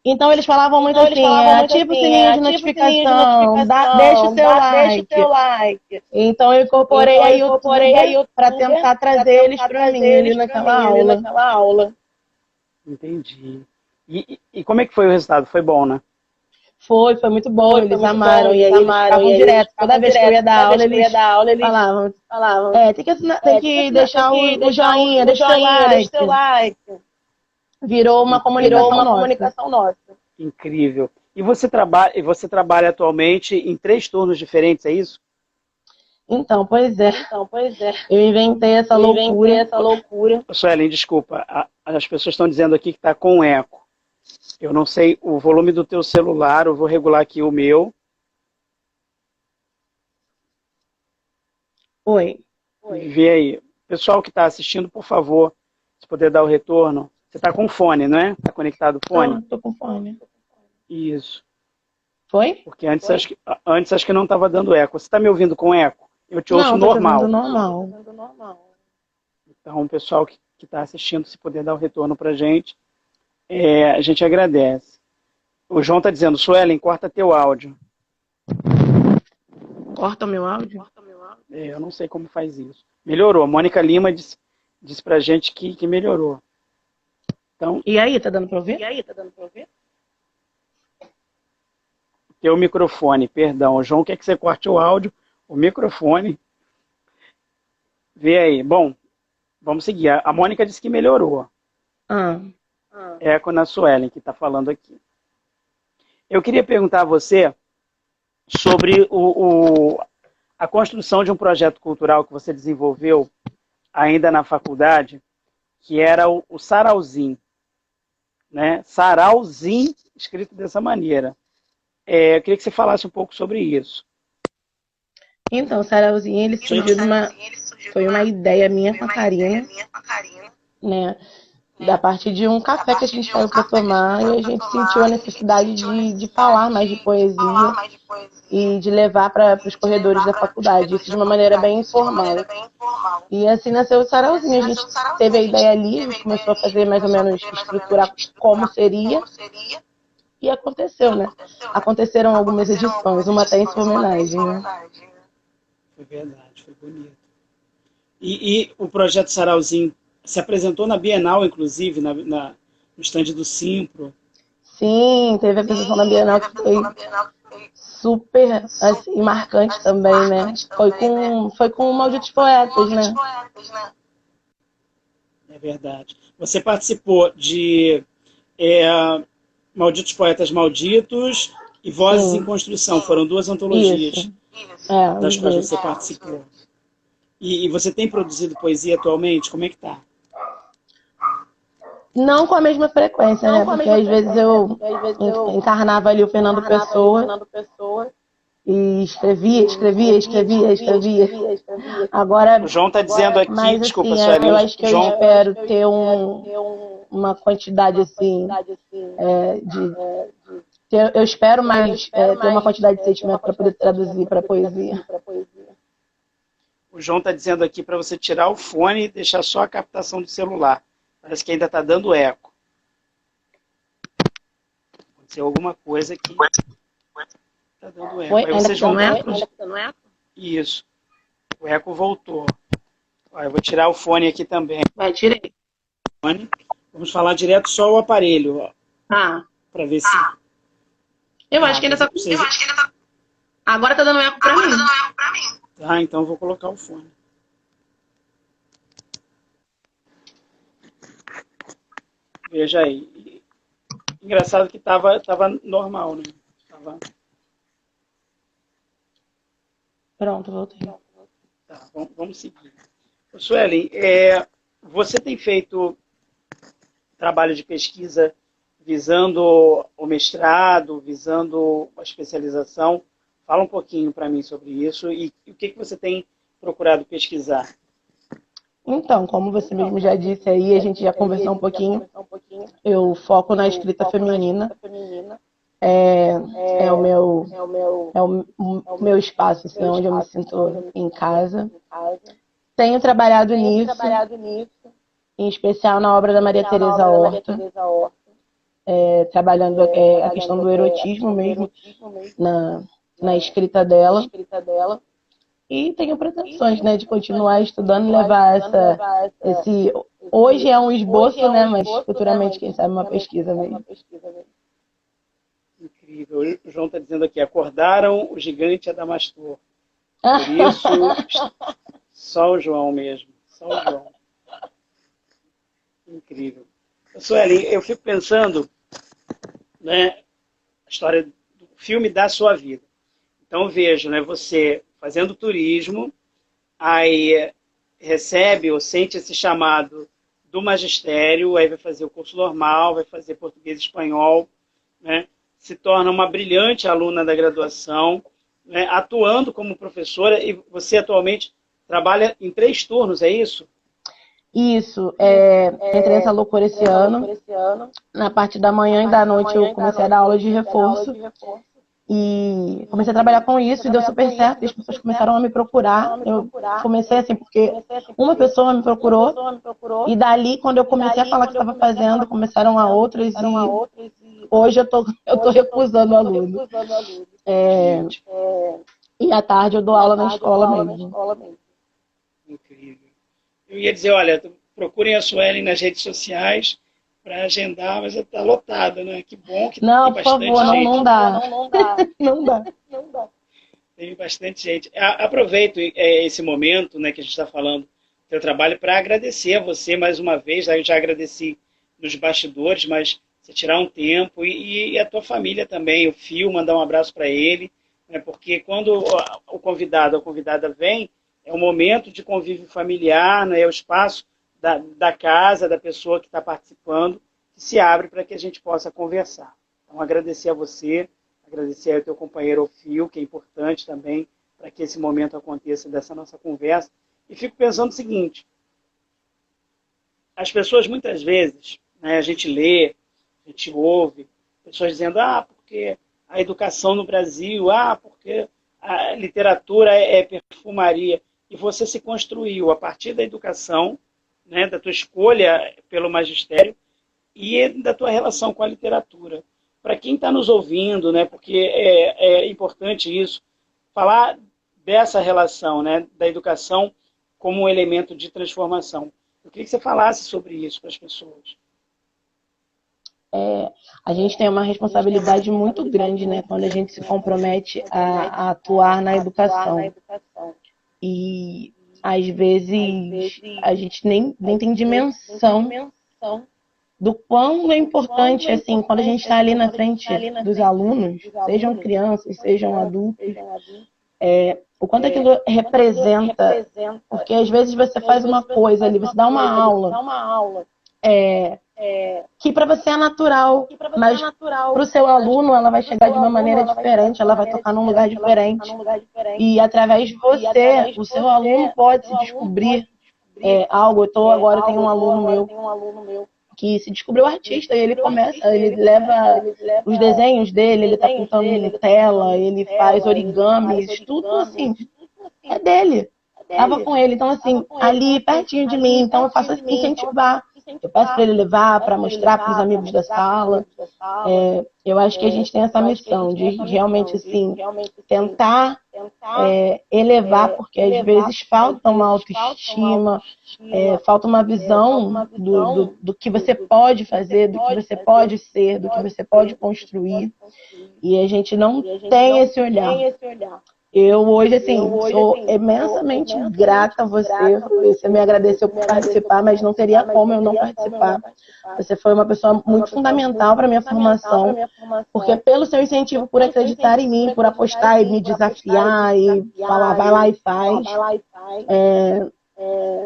Então eles falavam muito assim, ativa o sininho de notificação, deixa o seu like. Então eu incorporei a youtuber para tentar trazer eles para mim ali naquela aula. Entendi. E como é que foi o resultado? Foi bom, né? Foi muito bom, eles amaram, e aí eles ficavam direto. Toda vez que eu ia dar aula, eles falavam, tem que deixar o joinha, deixa o seu like. Virou uma comunicação nossa. Incrível. E você trabalha atualmente em 3 turnos diferentes, é isso? Então, pois é. Eu inventei essa loucura. Suelen, desculpa, as pessoas estão dizendo aqui que está com eco. Eu não sei o volume do teu celular, eu vou regular aqui o meu. Oi. Vê aí. Pessoal que está assistindo, por favor, se puder dar o retorno. Você está com fone, não é? Está conectado o fone? Estou com fone. Isso. Foi? Porque antes acho que não estava dando eco. Você está me ouvindo com eco? Eu te ouço normal. Normal. Então, o pessoal que está assistindo, se puder dar o retorno para a gente agradece. O João está dizendo, Suelen, corta teu áudio. Corta o meu áudio? Eu não sei como faz isso. Melhorou. A Mônica Lima disse pra gente que melhorou. Então, e aí, tá dando para ouvir? Teu microfone, perdão. O João quer que você corte o áudio, o microfone. Vê aí. Bom, vamos seguir. A Mônica disse que melhorou. Eco na Suelen, que está falando aqui. Eu queria perguntar a você sobre a construção de um projeto cultural que você desenvolveu ainda na faculdade, que era o Sarauzinho, né? Sarauzinho, escrito dessa maneira. Eu queria que você falasse um pouco sobre isso. Então, o Sarauzinho, ele surgiu foi uma ideia minha com a Karina, né? Da parte de um café que a gente saiu para tomar e a gente sentiu a necessidade de falar mais de poesia e de levar para os corredores da faculdade, isso de uma maneira bem informal. E assim nasceu o Sarauzinho. A gente teve a ideia ali, a gente começou a fazer mais ou menos, estruturar como seria, e aconteceu, né? Aconteceram algumas edições, uma até em sua homenagem, né? Foi verdade, foi bonito. E o projeto Sarauzinho se apresentou na Bienal, inclusive, no estande do Simpro. Sim, teve a apresentação na Bienal que foi super assim, marcante também, né? Foi com Malditos Poetas, né? É verdade. Você participou de Malditos Poetas Malditos e Vozes Sim. em Construção. Foram duas antologias Isso. das quais você participou. E você tem produzido poesia atualmente? Como é que tá? Não com a mesma frequência, né? Porque às vezes eu encarnava ali o Fernando Pessoa e escrevia. Agora, O João está dizendo aqui, mas desculpa, assim, Sueli, eu acho que eu espero ter uma quantidade assim eu espero mais ter uma quantidade de sentimento para poder traduzir para poesia. O João está dizendo aqui para você tirar o fone e deixar só a captação do celular. Parece que ainda está dando eco. Aconteceu alguma coisa que está dando eco. Oi? Aí Ainda vocês está vão dando eco? Isso. O eco voltou. Eu vou tirar o fone aqui também. Vai, tirei. Vamos falar direto só o aparelho, ó. Para ver se... Eu acho que ainda está... Agora está dando eco para mim. Tá, então eu vou colocar o fone. Veja aí. Engraçado que tava normal, né? Pronto, voltei. Tá, vamos seguir. Suelen, você tem feito trabalho de pesquisa visando o mestrado, visando a especialização? Fala um pouquinho para mim sobre isso e o que você tem procurado pesquisar. Então, como você mesmo já disse aí, a gente já conversou um pouquinho, eu foco na escrita feminina, é o meu espaço, assim, onde eu me sinto em casa. Tenho trabalhado nisso, em especial na obra da Maria Teresa Horta, trabalhando a questão do erotismo mesmo na escrita dela. E tenho pretensões, né, de continuar estudando e levar esse... Hoje é um esboço, né, mas futuramente, quem sabe, uma pesquisa mesmo. Incrível. O João está dizendo aqui, acordaram o gigante Adamastor. Por isso, só o João mesmo. Só o João. Incrível. Sueli, eu fico pensando, né, a história do filme da sua vida. Então, vejo, né, você fazendo turismo, aí recebe ou sente esse chamado do magistério, aí vai fazer o curso normal, vai fazer português e espanhol, né, se torna uma brilhante aluna da graduação, né, atuando como professora, e você atualmente trabalha em 3 turnos, é isso? Isso, entrei nessa loucura esse ano. Na parte da manhã e da noite eu comecei a dar aula de reforço. E comecei a trabalhar com isso e deu super certo. E as pessoas começaram a me procurar. Eu comecei assim, porque uma pessoa me procurou. E dali, quando eu comecei a falar que estava fazendo, começaram a outras. E hoje eu tô recusando aluno. E à tarde eu dou aula na escola mesmo. Incrível. Eu ia dizer, olha, procurem a Suelen nas redes sociais para agendar, mas está lotada, né? Que bom que não, tem bastante favor, gente. Não dá. Não dá. Tem bastante gente. Aproveito esse momento, né, que a gente está falando do teu trabalho para agradecer a você mais uma vez. Eu já agradeci nos bastidores, mas você tirar um tempo e a tua família também, o Fio, mandar um abraço para ele. né? Porque quando o convidado ou a convidada vem, é um momento de convívio familiar, né? É o espaço da casa, da pessoa que está participando, que se abre para que a gente possa conversar. Então, agradecer a você, agradecer ao teu companheiro Ofio, que é importante também para que esse momento aconteça dessa nossa conversa. E fico pensando o seguinte, as pessoas muitas vezes, né, a gente lê, a gente ouve, pessoas dizendo, porque a educação no Brasil, porque a literatura é perfumaria. E você se construiu a partir da educação, né, da tua escolha pelo magistério e da tua relação com a literatura. Para quem está nos ouvindo, né, porque é importante isso, falar dessa relação, né, da educação como um elemento de transformação. Eu queria que você falasse sobre isso para as pessoas. A gente tem uma responsabilidade muito grande, né, quando a gente se compromete a atuar na educação. E, às vezes, a gente nem tem dimensão do quão é importante, assim, quando a gente está ali na frente dos alunos, sejam crianças, sejam adultos, o quanto aquilo representa, porque às vezes você faz uma coisa ali, você dá uma aula, que para você é natural, mas para o seu aluno ela vai chegar de uma maneira diferente, ela vai tocar num lugar diferente. E através de você, o seu aluno pode se descobrir algo. Agora tem um aluno meu que se descobriu artista e ele leva os desenhos dele, ele está pintando em tela, ele faz origamis, tudo assim, é dele. Estava com ele, então assim, ali pertinho de mim, então eu faço assim, incentivar. Eu peço para ele levar, para mostrar para os amigos da sala. Eu acho que a gente tem essa missão de realmente assim, tentar elevar, porque às vezes falta uma autoestima, falta uma visão do que você pode fazer, do que você pode ser, do que você pode construir. E a gente não tem esse olhar. Eu hoje, assim, sou imensamente grata a você. Você me agradeceu por participar, mas não teria como eu não participar. Você foi uma pessoa muito fundamental para a minha formação, porque pelo seu incentivo, por acreditar em mim, por apostar e me desafiar e falar, vai lá e faz,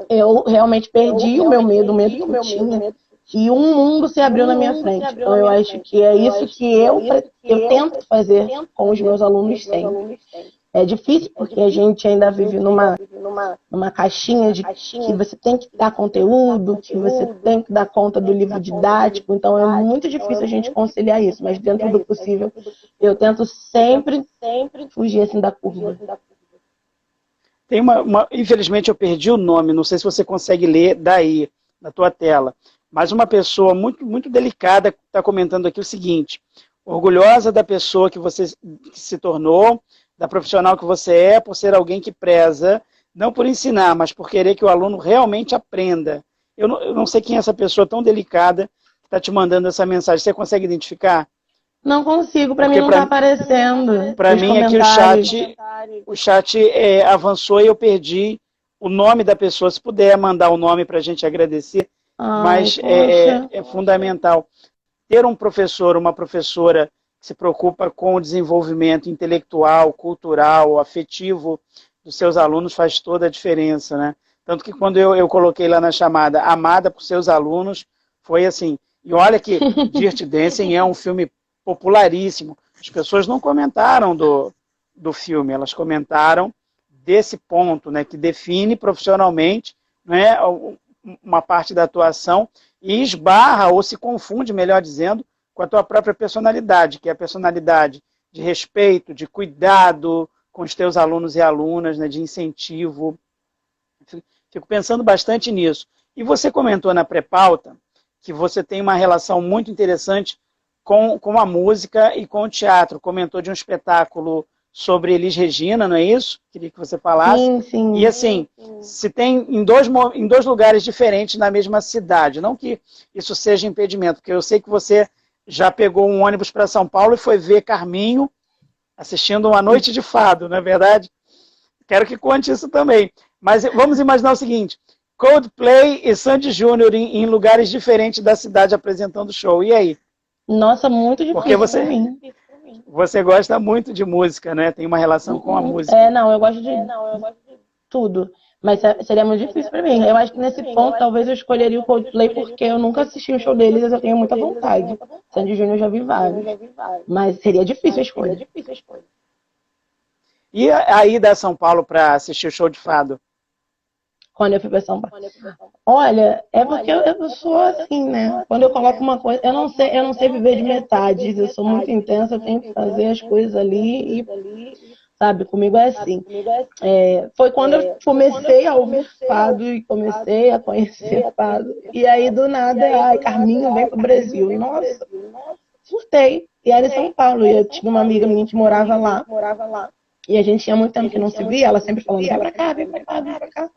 eu realmente perdi o medo que eu tinha. E um mundo se abriu na minha frente. Então, eu acho que é isso que eu tento fazer com os meus alunos sempre. É difícil porque a gente ainda vive numa caixinha de que você tem que dar conteúdo, que você tem que dar conta do livro didático, então é muito difícil a gente conciliar isso, mas dentro do possível eu tento sempre fugir assim da curva. Tem infelizmente eu perdi o nome, não sei se você consegue ler daí, na tua tela, mas uma pessoa muito, muito delicada está comentando aqui o seguinte, orgulhosa da pessoa que você se tornou, da profissional que você é, por ser alguém que preza, não por ensinar, mas por querer que o aluno realmente aprenda. Eu não sei quem é essa pessoa tão delicada que está te mandando essa mensagem. Você consegue identificar? Não consigo, para mim não está aparecendo. Para mim aqui o chat avançou e eu perdi o nome da pessoa. Se puder mandar o nome para a gente agradecer, mas é fundamental. Ter um professor, uma professora que se preocupa com o desenvolvimento intelectual, cultural, afetivo dos seus alunos faz toda a diferença, né? Tanto que quando eu coloquei lá na chamada amada por seus alunos, foi assim. E olha que Dirty Dancing é um filme popularíssimo. As pessoas não comentaram do filme, elas comentaram desse ponto, né, que define profissionalmente, né, uma parte da atuação e esbarra ou se confunde, melhor dizendo, com a tua própria personalidade, que é a personalidade de respeito, de cuidado com os teus alunos e alunas, né, de incentivo. Fico pensando bastante nisso. E você comentou na pré-pauta que você tem uma relação muito interessante com a música e com o teatro. Comentou de um espetáculo sobre Elis Regina, não é isso? Queria que você falasse. Sim, sim. E assim, se tem em dois lugares diferentes na mesma cidade. Não que isso seja impedimento, porque eu sei que você já pegou um ônibus para São Paulo e foi ver Carminho assistindo uma noite de fado, não é verdade? Quero que conte isso também. Mas vamos imaginar o seguinte, Coldplay e Sandy Júnior em lugares diferentes da cidade apresentando show. E aí? Nossa, muito difícil Porque você, pra mim. Você gosta muito de música, né? Tem uma relação com a música. Não, eu gosto de tudo. Mas seria muito difícil pra mim. Eu acho que nesse ponto talvez eu escolheria o Coldplay porque eu nunca assisti um show deles e eu tenho muita vontade. Sandy Júnior eu já vi vários. Mas seria difícil a escolha. E a ida a São Paulo para assistir o show de fado? Quando eu fui pra São Paulo. Olha, é porque eu sou assim, né? Quando eu coloco uma coisa, eu não sei viver de metades. Eu sou muito intensa, eu tenho que fazer as coisas ali e, sabe, comigo é assim. Foi quando eu comecei a ouvir fado e comecei a conhecer fado. E aí, do nada, ai, Carminho vem pro Brasil. Nossa, surtei. E era em São Paulo. E eu tinha uma amiga minha que morava lá. E a gente tinha muito tempo que não se via. Ela sempre falando, vem pra cá, vem pra cá, vem pra cá.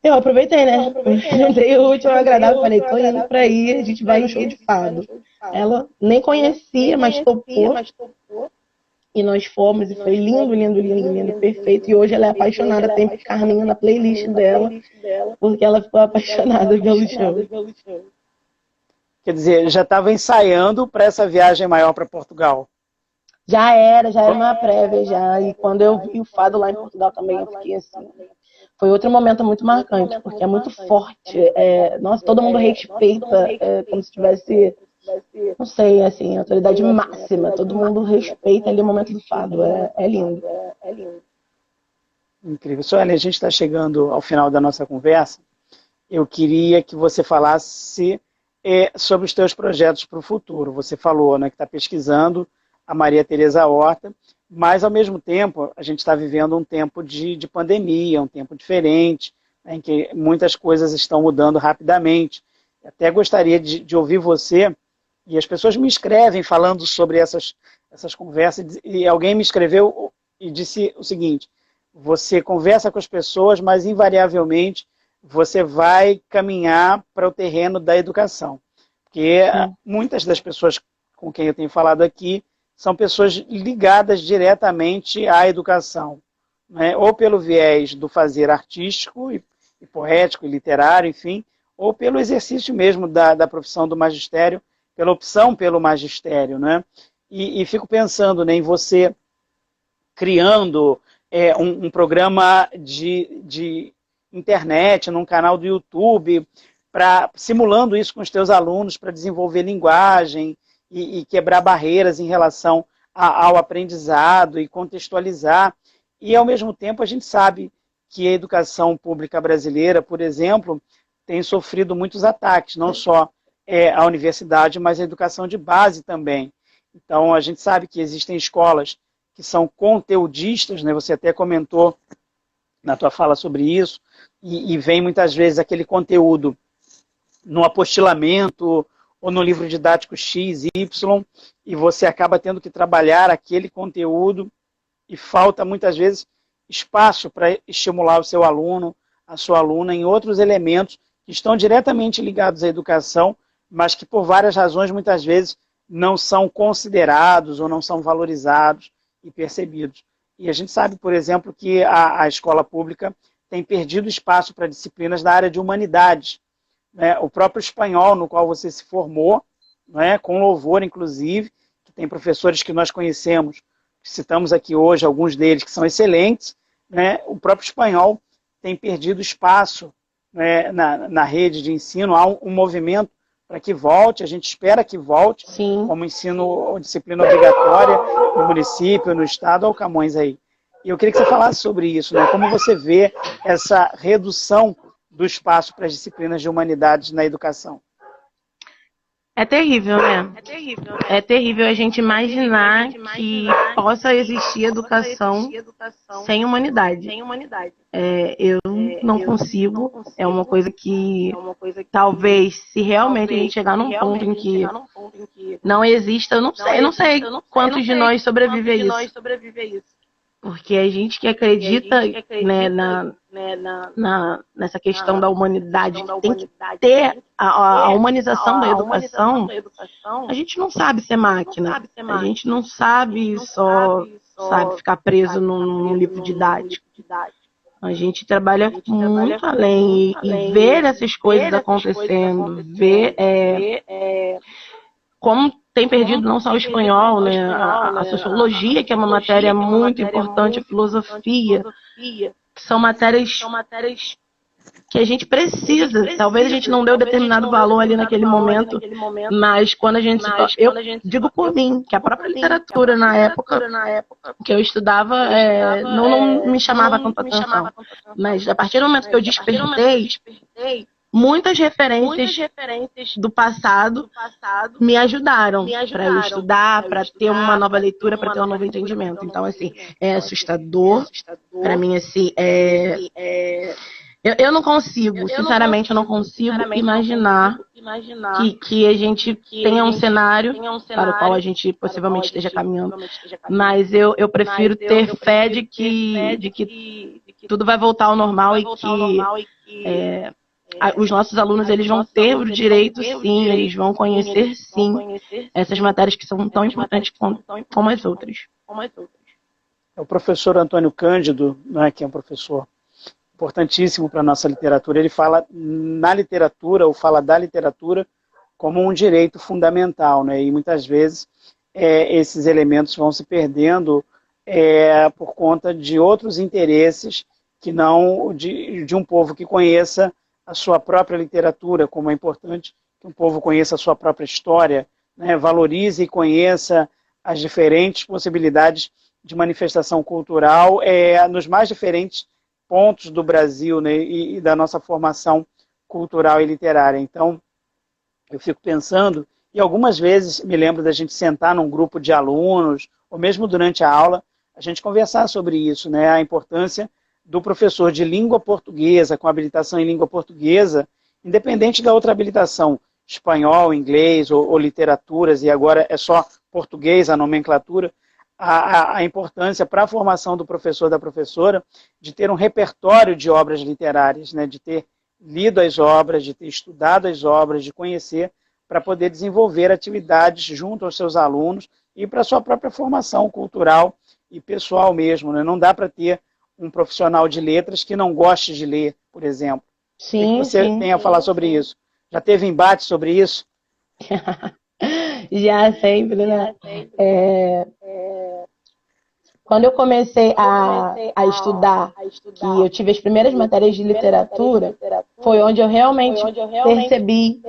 Eu aproveitei, né? Juntei o último ao agradável. Falei, tô indo pra aí, a gente vai no show de fado. Ela nem conhecia, mas topou. E nós fomos, e foi lindo, lindo, lindo, lindo, perfeito. E hoje ela é apaixonada, tem Carminho na playlist dela, porque ela ficou apaixonada pelo show. Quer dizer, já estava ensaiando para essa viagem maior para Portugal. Já era uma prévia já. E quando eu vi o fado lá em Portugal também, eu fiquei assim. Foi outro momento muito marcante, porque é muito forte. Nossa, todo mundo respeita, como se tivesse, não sei, assim, autoridade máxima. Todo mundo respeita ali o momento do fado. É lindo. Incrível. Sueli, a gente está chegando ao final da nossa conversa. Eu queria que você falasse sobre os teus projetos para o futuro. Você falou, né, que está pesquisando a Maria Tereza Horta, mas, ao mesmo tempo, a gente está vivendo um tempo de pandemia, um tempo diferente, né, em que muitas coisas estão mudando rapidamente. Até gostaria de ouvir você, e as pessoas me escrevem falando sobre essas conversas, e alguém me escreveu e disse o seguinte: você conversa com as pessoas, mas, invariavelmente, você vai caminhar para o terreno da educação. Porque muitas das pessoas com quem eu tenho falado aqui são pessoas ligadas diretamente à educação, né? Ou pelo viés do fazer artístico e poético e literário, enfim, ou pelo exercício mesmo da profissão do magistério, pela opção pelo magistério, né? E fico pensando, né, em você criando um programa de internet, num canal do YouTube, simulando isso com os teus alunos para desenvolver linguagem, e quebrar barreiras em relação ao aprendizado e contextualizar. E, ao mesmo tempo, a gente sabe que a educação pública brasileira, por exemplo, tem sofrido muitos ataques, não só a universidade, mas a educação de base também. Então, a gente sabe que existem escolas que são conteudistas, né? Você até comentou na tua fala sobre isso, e vem muitas vezes aquele conteúdo no apostilamento ou no livro didático X, Y, e você acaba tendo que trabalhar aquele conteúdo e falta muitas vezes espaço para estimular o seu aluno, a sua aluna em outros elementos que estão diretamente ligados à educação, mas que por várias razões muitas vezes não são considerados ou não são valorizados e percebidos. E a gente sabe, por exemplo, que a escola pública tem perdido espaço para disciplinas da área de humanidades. O próprio espanhol, no qual você se formou, né, com louvor, inclusive, que tem professores que nós conhecemos, que citamos aqui hoje, alguns deles que são excelentes, né, o próprio espanhol tem perdido espaço, né, na rede de ensino. Há um movimento para que volte, a gente espera que volte, Sim, como ensino ou disciplina obrigatória no município, no estado, ou Camões aí. E eu queria que você falasse sobre isso, né, como você vê essa redução do espaço para as disciplinas de humanidades na educação. é terrível, né? É terrível a gente imaginar que possa existir educação sem humanidade. Eu não consigo. É uma coisa que talvez, se realmente a gente chegar num ponto em que não exista, eu não sei quantos de nós sobrevive a isso. Porque a gente que acredita, né, nessa questão da humanidade, que tem que ter a humanização da educação, a gente não sabe ser máquina. A gente não sabe só, sabe, ficar preso num livro didático. A gente trabalha muito além e ver essas coisas acontecendo, ver como tem perdido não só o espanhol, né? A sociologia, que é uma matéria muito importante, a filosofia, que são matérias que a gente precisa. Talvez a gente não deu determinado valor ali naquele momento, mas quando a gente eu digo por mim, que a própria literatura na época que eu estudava não me chamava tanta atenção. Mas a partir do momento que eu despertei, muitas referências do passado me ajudaram para eu estudar, para ter uma nova leitura, para ter um novo entendimento. Então, assim, é assustador. Para mim, assim, eu não consigo, sinceramente, eu não consigo imaginar que a gente tenha um cenário para o qual a gente possivelmente esteja caminhando. Mas eu prefiro ter fé de que tudo vai voltar ao normal e que os nossos alunos eles vão ter o direito, sim, eles vão conhecer, sim, essas matérias que são tão importantes como as outras. O professor Antônio Cândido, né, que é um professor importantíssimo para a nossa literatura, ele fala na literatura, ou fala da literatura, como um direito fundamental, né? E muitas vezes esses elementos vão se perdendo por conta de outros interesses que não de um povo que conheça a sua própria literatura, como é importante que um povo conheça a sua própria história, né? Valorize e conheça as diferentes possibilidades de manifestação cultural nos mais diferentes pontos do Brasil, né, e da nossa formação cultural e literária. Então, eu fico pensando, e algumas vezes me lembro da gente sentar num grupo de alunos, ou mesmo durante a aula, a gente conversar sobre isso, né, a importância do professor de língua portuguesa, com habilitação em língua portuguesa, independente da outra habilitação, espanhol, inglês ou literaturas, e agora é só português a nomenclatura, a importância para a formação do professor da professora de ter um repertório de obras literárias, né, de ter lido as obras, de ter estudado as obras, de conhecer, para poder desenvolver atividades junto aos seus alunos e para a sua própria formação cultural e pessoal mesmo, né? Não dá para ter um profissional de letras que não goste de ler, por exemplo. Sim, o que você tem a falar sobre isso? Já teve embate sobre isso? Já sempre, né? Quando eu comecei a estudar, que eu tive as primeiras matérias de literatura, foi onde eu realmente percebi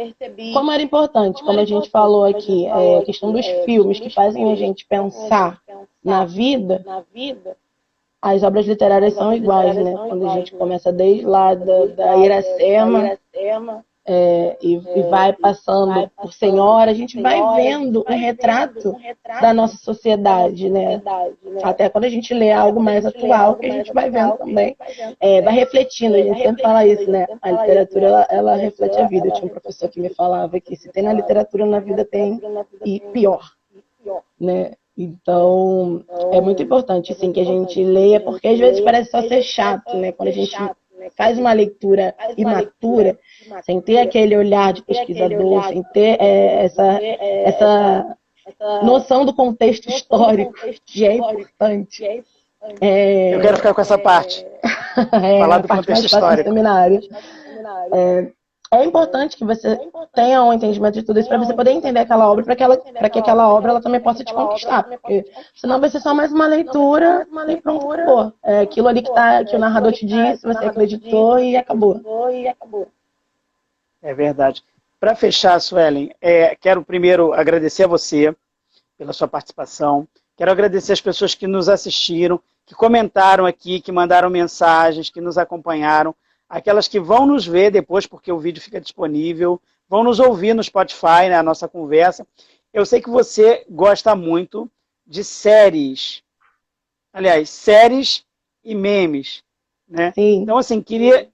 como era importante, como a gente falou aqui, a questão dos filmes que fazem a gente pensar na vida. As obras literárias são iguais, né? Quando a gente começa desde lá da Iracema e vai passando por Senhora, a gente vai vendo um retrato da nossa sociedade, né? Até quando a gente lê algo mais atual, que a gente vai vendo também, vai refletindo. A gente sempre fala isso, né? A literatura, ela reflete a vida. Eu tinha um professor que me falava que se tem na literatura, na vida tem, e pior, né? Então, é muito importante, assim, que a gente leia, porque às vezes parece só ser chato, né? Quando a gente faz uma leitura imatura, sem ter aquele olhar de pesquisador, sem ter essa noção do contexto histórico, que é importante. Eu quero ficar com essa parte. Falar do contexto histórico. Seminário. É importante que você tenha um entendimento de tudo isso para você poder entender aquela obra, para que aquela obra ela também possa te conquistar, porque senão vai ser só mais uma leitura e pronto, acabou. Aquilo ali que o narrador te disse, você acreditou e acabou. É verdade. Para fechar, Suelen, quero primeiro agradecer a você pela sua participação. Quero agradecer as pessoas que nos assistiram, que comentaram aqui, que mandaram mensagens, que nos acompanharam. Aquelas que vão nos ver depois, porque o vídeo fica disponível, vão nos ouvir no Spotify, né, a nossa conversa. Eu sei que você gosta muito de séries. Aliás, séries e memes. Né? Sim. Então, assim, queria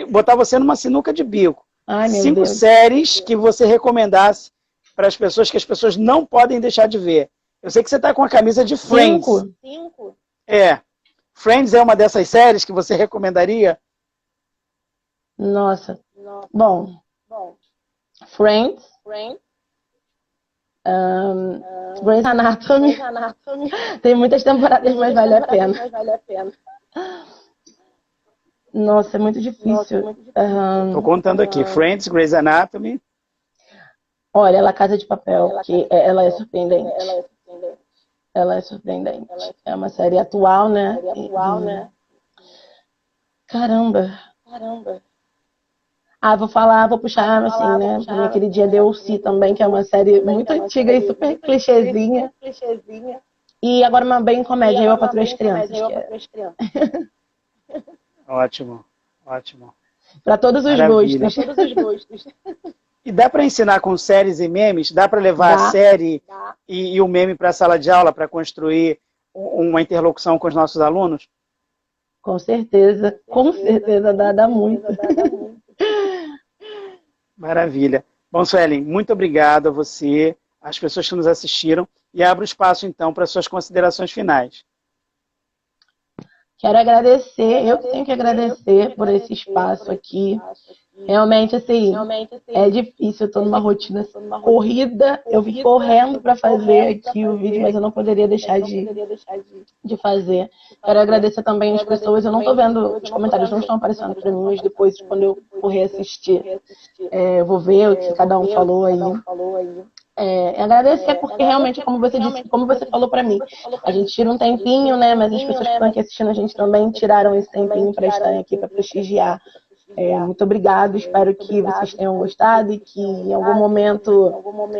botar você numa sinuca de bico. Ai, meu 5 Deus. séries que você recomendasse para as pessoas, que as pessoas não podem deixar de ver. Eu sei que você está com a camisa de Friends. 5? Friends é uma dessas séries que você recomendaria? Nossa. Bom. Friends. Grey's Anatomy. Tem muitas temporadas, mas vale a pena. Nossa, é muito difícil. Estou contando aqui. Friends, Grey's Anatomy. Olha, La Casa de Papel, ela é surpreendente. Ela é surpreendente. É uma série atual, né? Caramba. Ah, vou puxar, assim, né? Pra mim, aquele dia Deu-se também, que é uma série muito antiga e super clichêzinha. E agora uma bem comédia, Eu, a Patroa e as Crianças, que é Ótimo, ótimo. pra todos os Maravilha. gostos. E dá para ensinar com séries e memes? Dá para levar a série e o meme para a sala de aula para construir uma interlocução com os nossos alunos? Com certeza, dá muito. Maravilha. Bom, Suelen, muito obrigado a você, às pessoas que nos assistiram, e abro espaço, então, para suas considerações finais. Quero agradecer, eu que tenho que agradecer por esse espaço aqui. Realmente, assim, é difícil, eu tô numa rotina corrida, eu vim correndo para fazer aqui o vídeo, mas eu não poderia deixar de fazer. Quero agradecer também as pessoas, eu não tô vendo, os comentários não estão aparecendo para mim, mas depois, quando eu for reassistir, eu vou ver o que cada um falou aí. Agradecer porque realmente, como você disse, como você falou para mim, a gente tira um tempinho, né? Mas as pessoas que estão aqui assistindo a gente também tiraram esse tempinho para estarem aqui, para prestigiar. Muito obrigado, espero que vocês tenham gostado e que em algum momento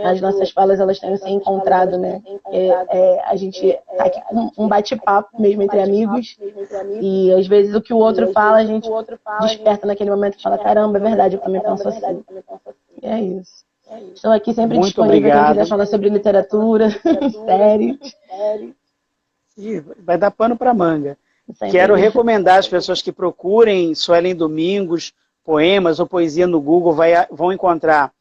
as nossas falas elas tenham se encontrado, né? A gente está aqui com um bate-papo mesmo entre amigos e às vezes o que o outro fala a gente desperta naquele momento e fala, caramba, é verdade, eu também penso assim. E é isso. Estou aqui sempre Muito disponível obrigado. quem quiser falar sobre literatura, séries. Ih, vai dar pano para manga. Sempre. Quero recomendar às pessoas que procurem Suelen Domingos, poemas ou poesia no Google, vão encontrar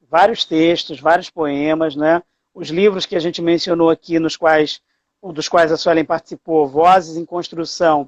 vários textos, vários poemas, né? Os livros que a gente mencionou aqui, dos quais a Suelen participou, Vozes em Construção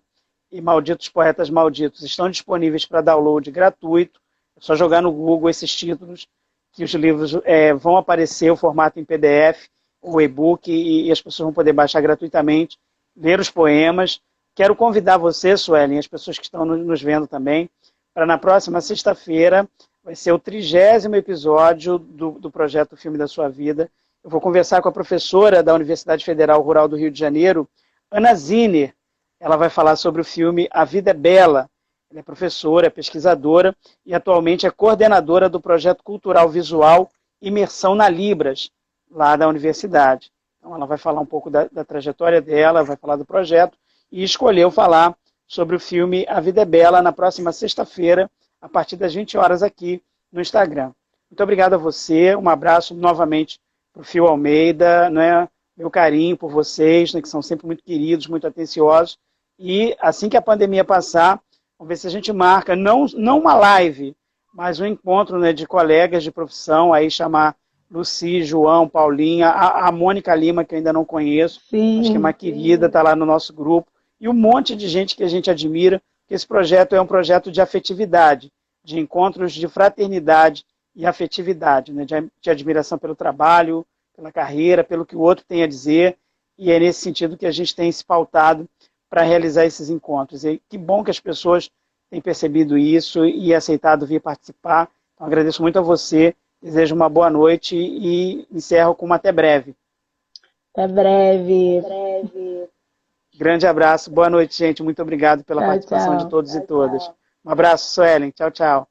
e Malditos Poetas Malditos, estão disponíveis para download gratuito. É só jogar no Google esses títulos, que os livros vão aparecer, o formato em PDF, o e-book, e as pessoas vão poder baixar gratuitamente, ler os poemas. Quero convidar você, Suelen, as pessoas que estão nos vendo também, para na próxima sexta-feira, vai ser o 30º episódio do projeto Filme da Sua Vida. Eu vou conversar com a professora da Universidade Federal Rural do Rio de Janeiro, Ana Ziner. Ela vai falar sobre o filme A Vida é Bela. Ela é professora, é pesquisadora e atualmente é coordenadora do projeto cultural visual Imersão na Libras, lá da universidade. Então ela vai falar um pouco da trajetória dela, vai falar do projeto e escolheu falar sobre o filme A Vida é Bela na próxima sexta-feira, a partir das 20 horas aqui no Instagram. Muito obrigado a você, um abraço novamente para o Fio Almeida, né? Meu carinho por vocês, né, que são sempre muito queridos, muito atenciosos. E assim que a pandemia passar, vamos ver se a gente marca, não uma live, mas um encontro, né, de colegas de profissão, aí chamar Luci, João, Paulinha, a Mônica Lima, que eu ainda não conheço, Sim, acho que é uma querida, está lá no nosso grupo, e um monte de gente que a gente admira, que esse projeto é um projeto de afetividade, de encontros de fraternidade e afetividade, né, de admiração pelo trabalho, pela carreira, pelo que o outro tem a dizer, e é nesse sentido que a gente tem se pautado para realizar esses encontros. E que bom que as pessoas têm percebido isso e aceitado vir participar. Então, agradeço muito a você, desejo uma boa noite e encerro com uma até breve. Até breve. Grande abraço, boa noite, gente. Muito obrigado pela participação de todos e todas. Um abraço, Suelen. Tchau, tchau.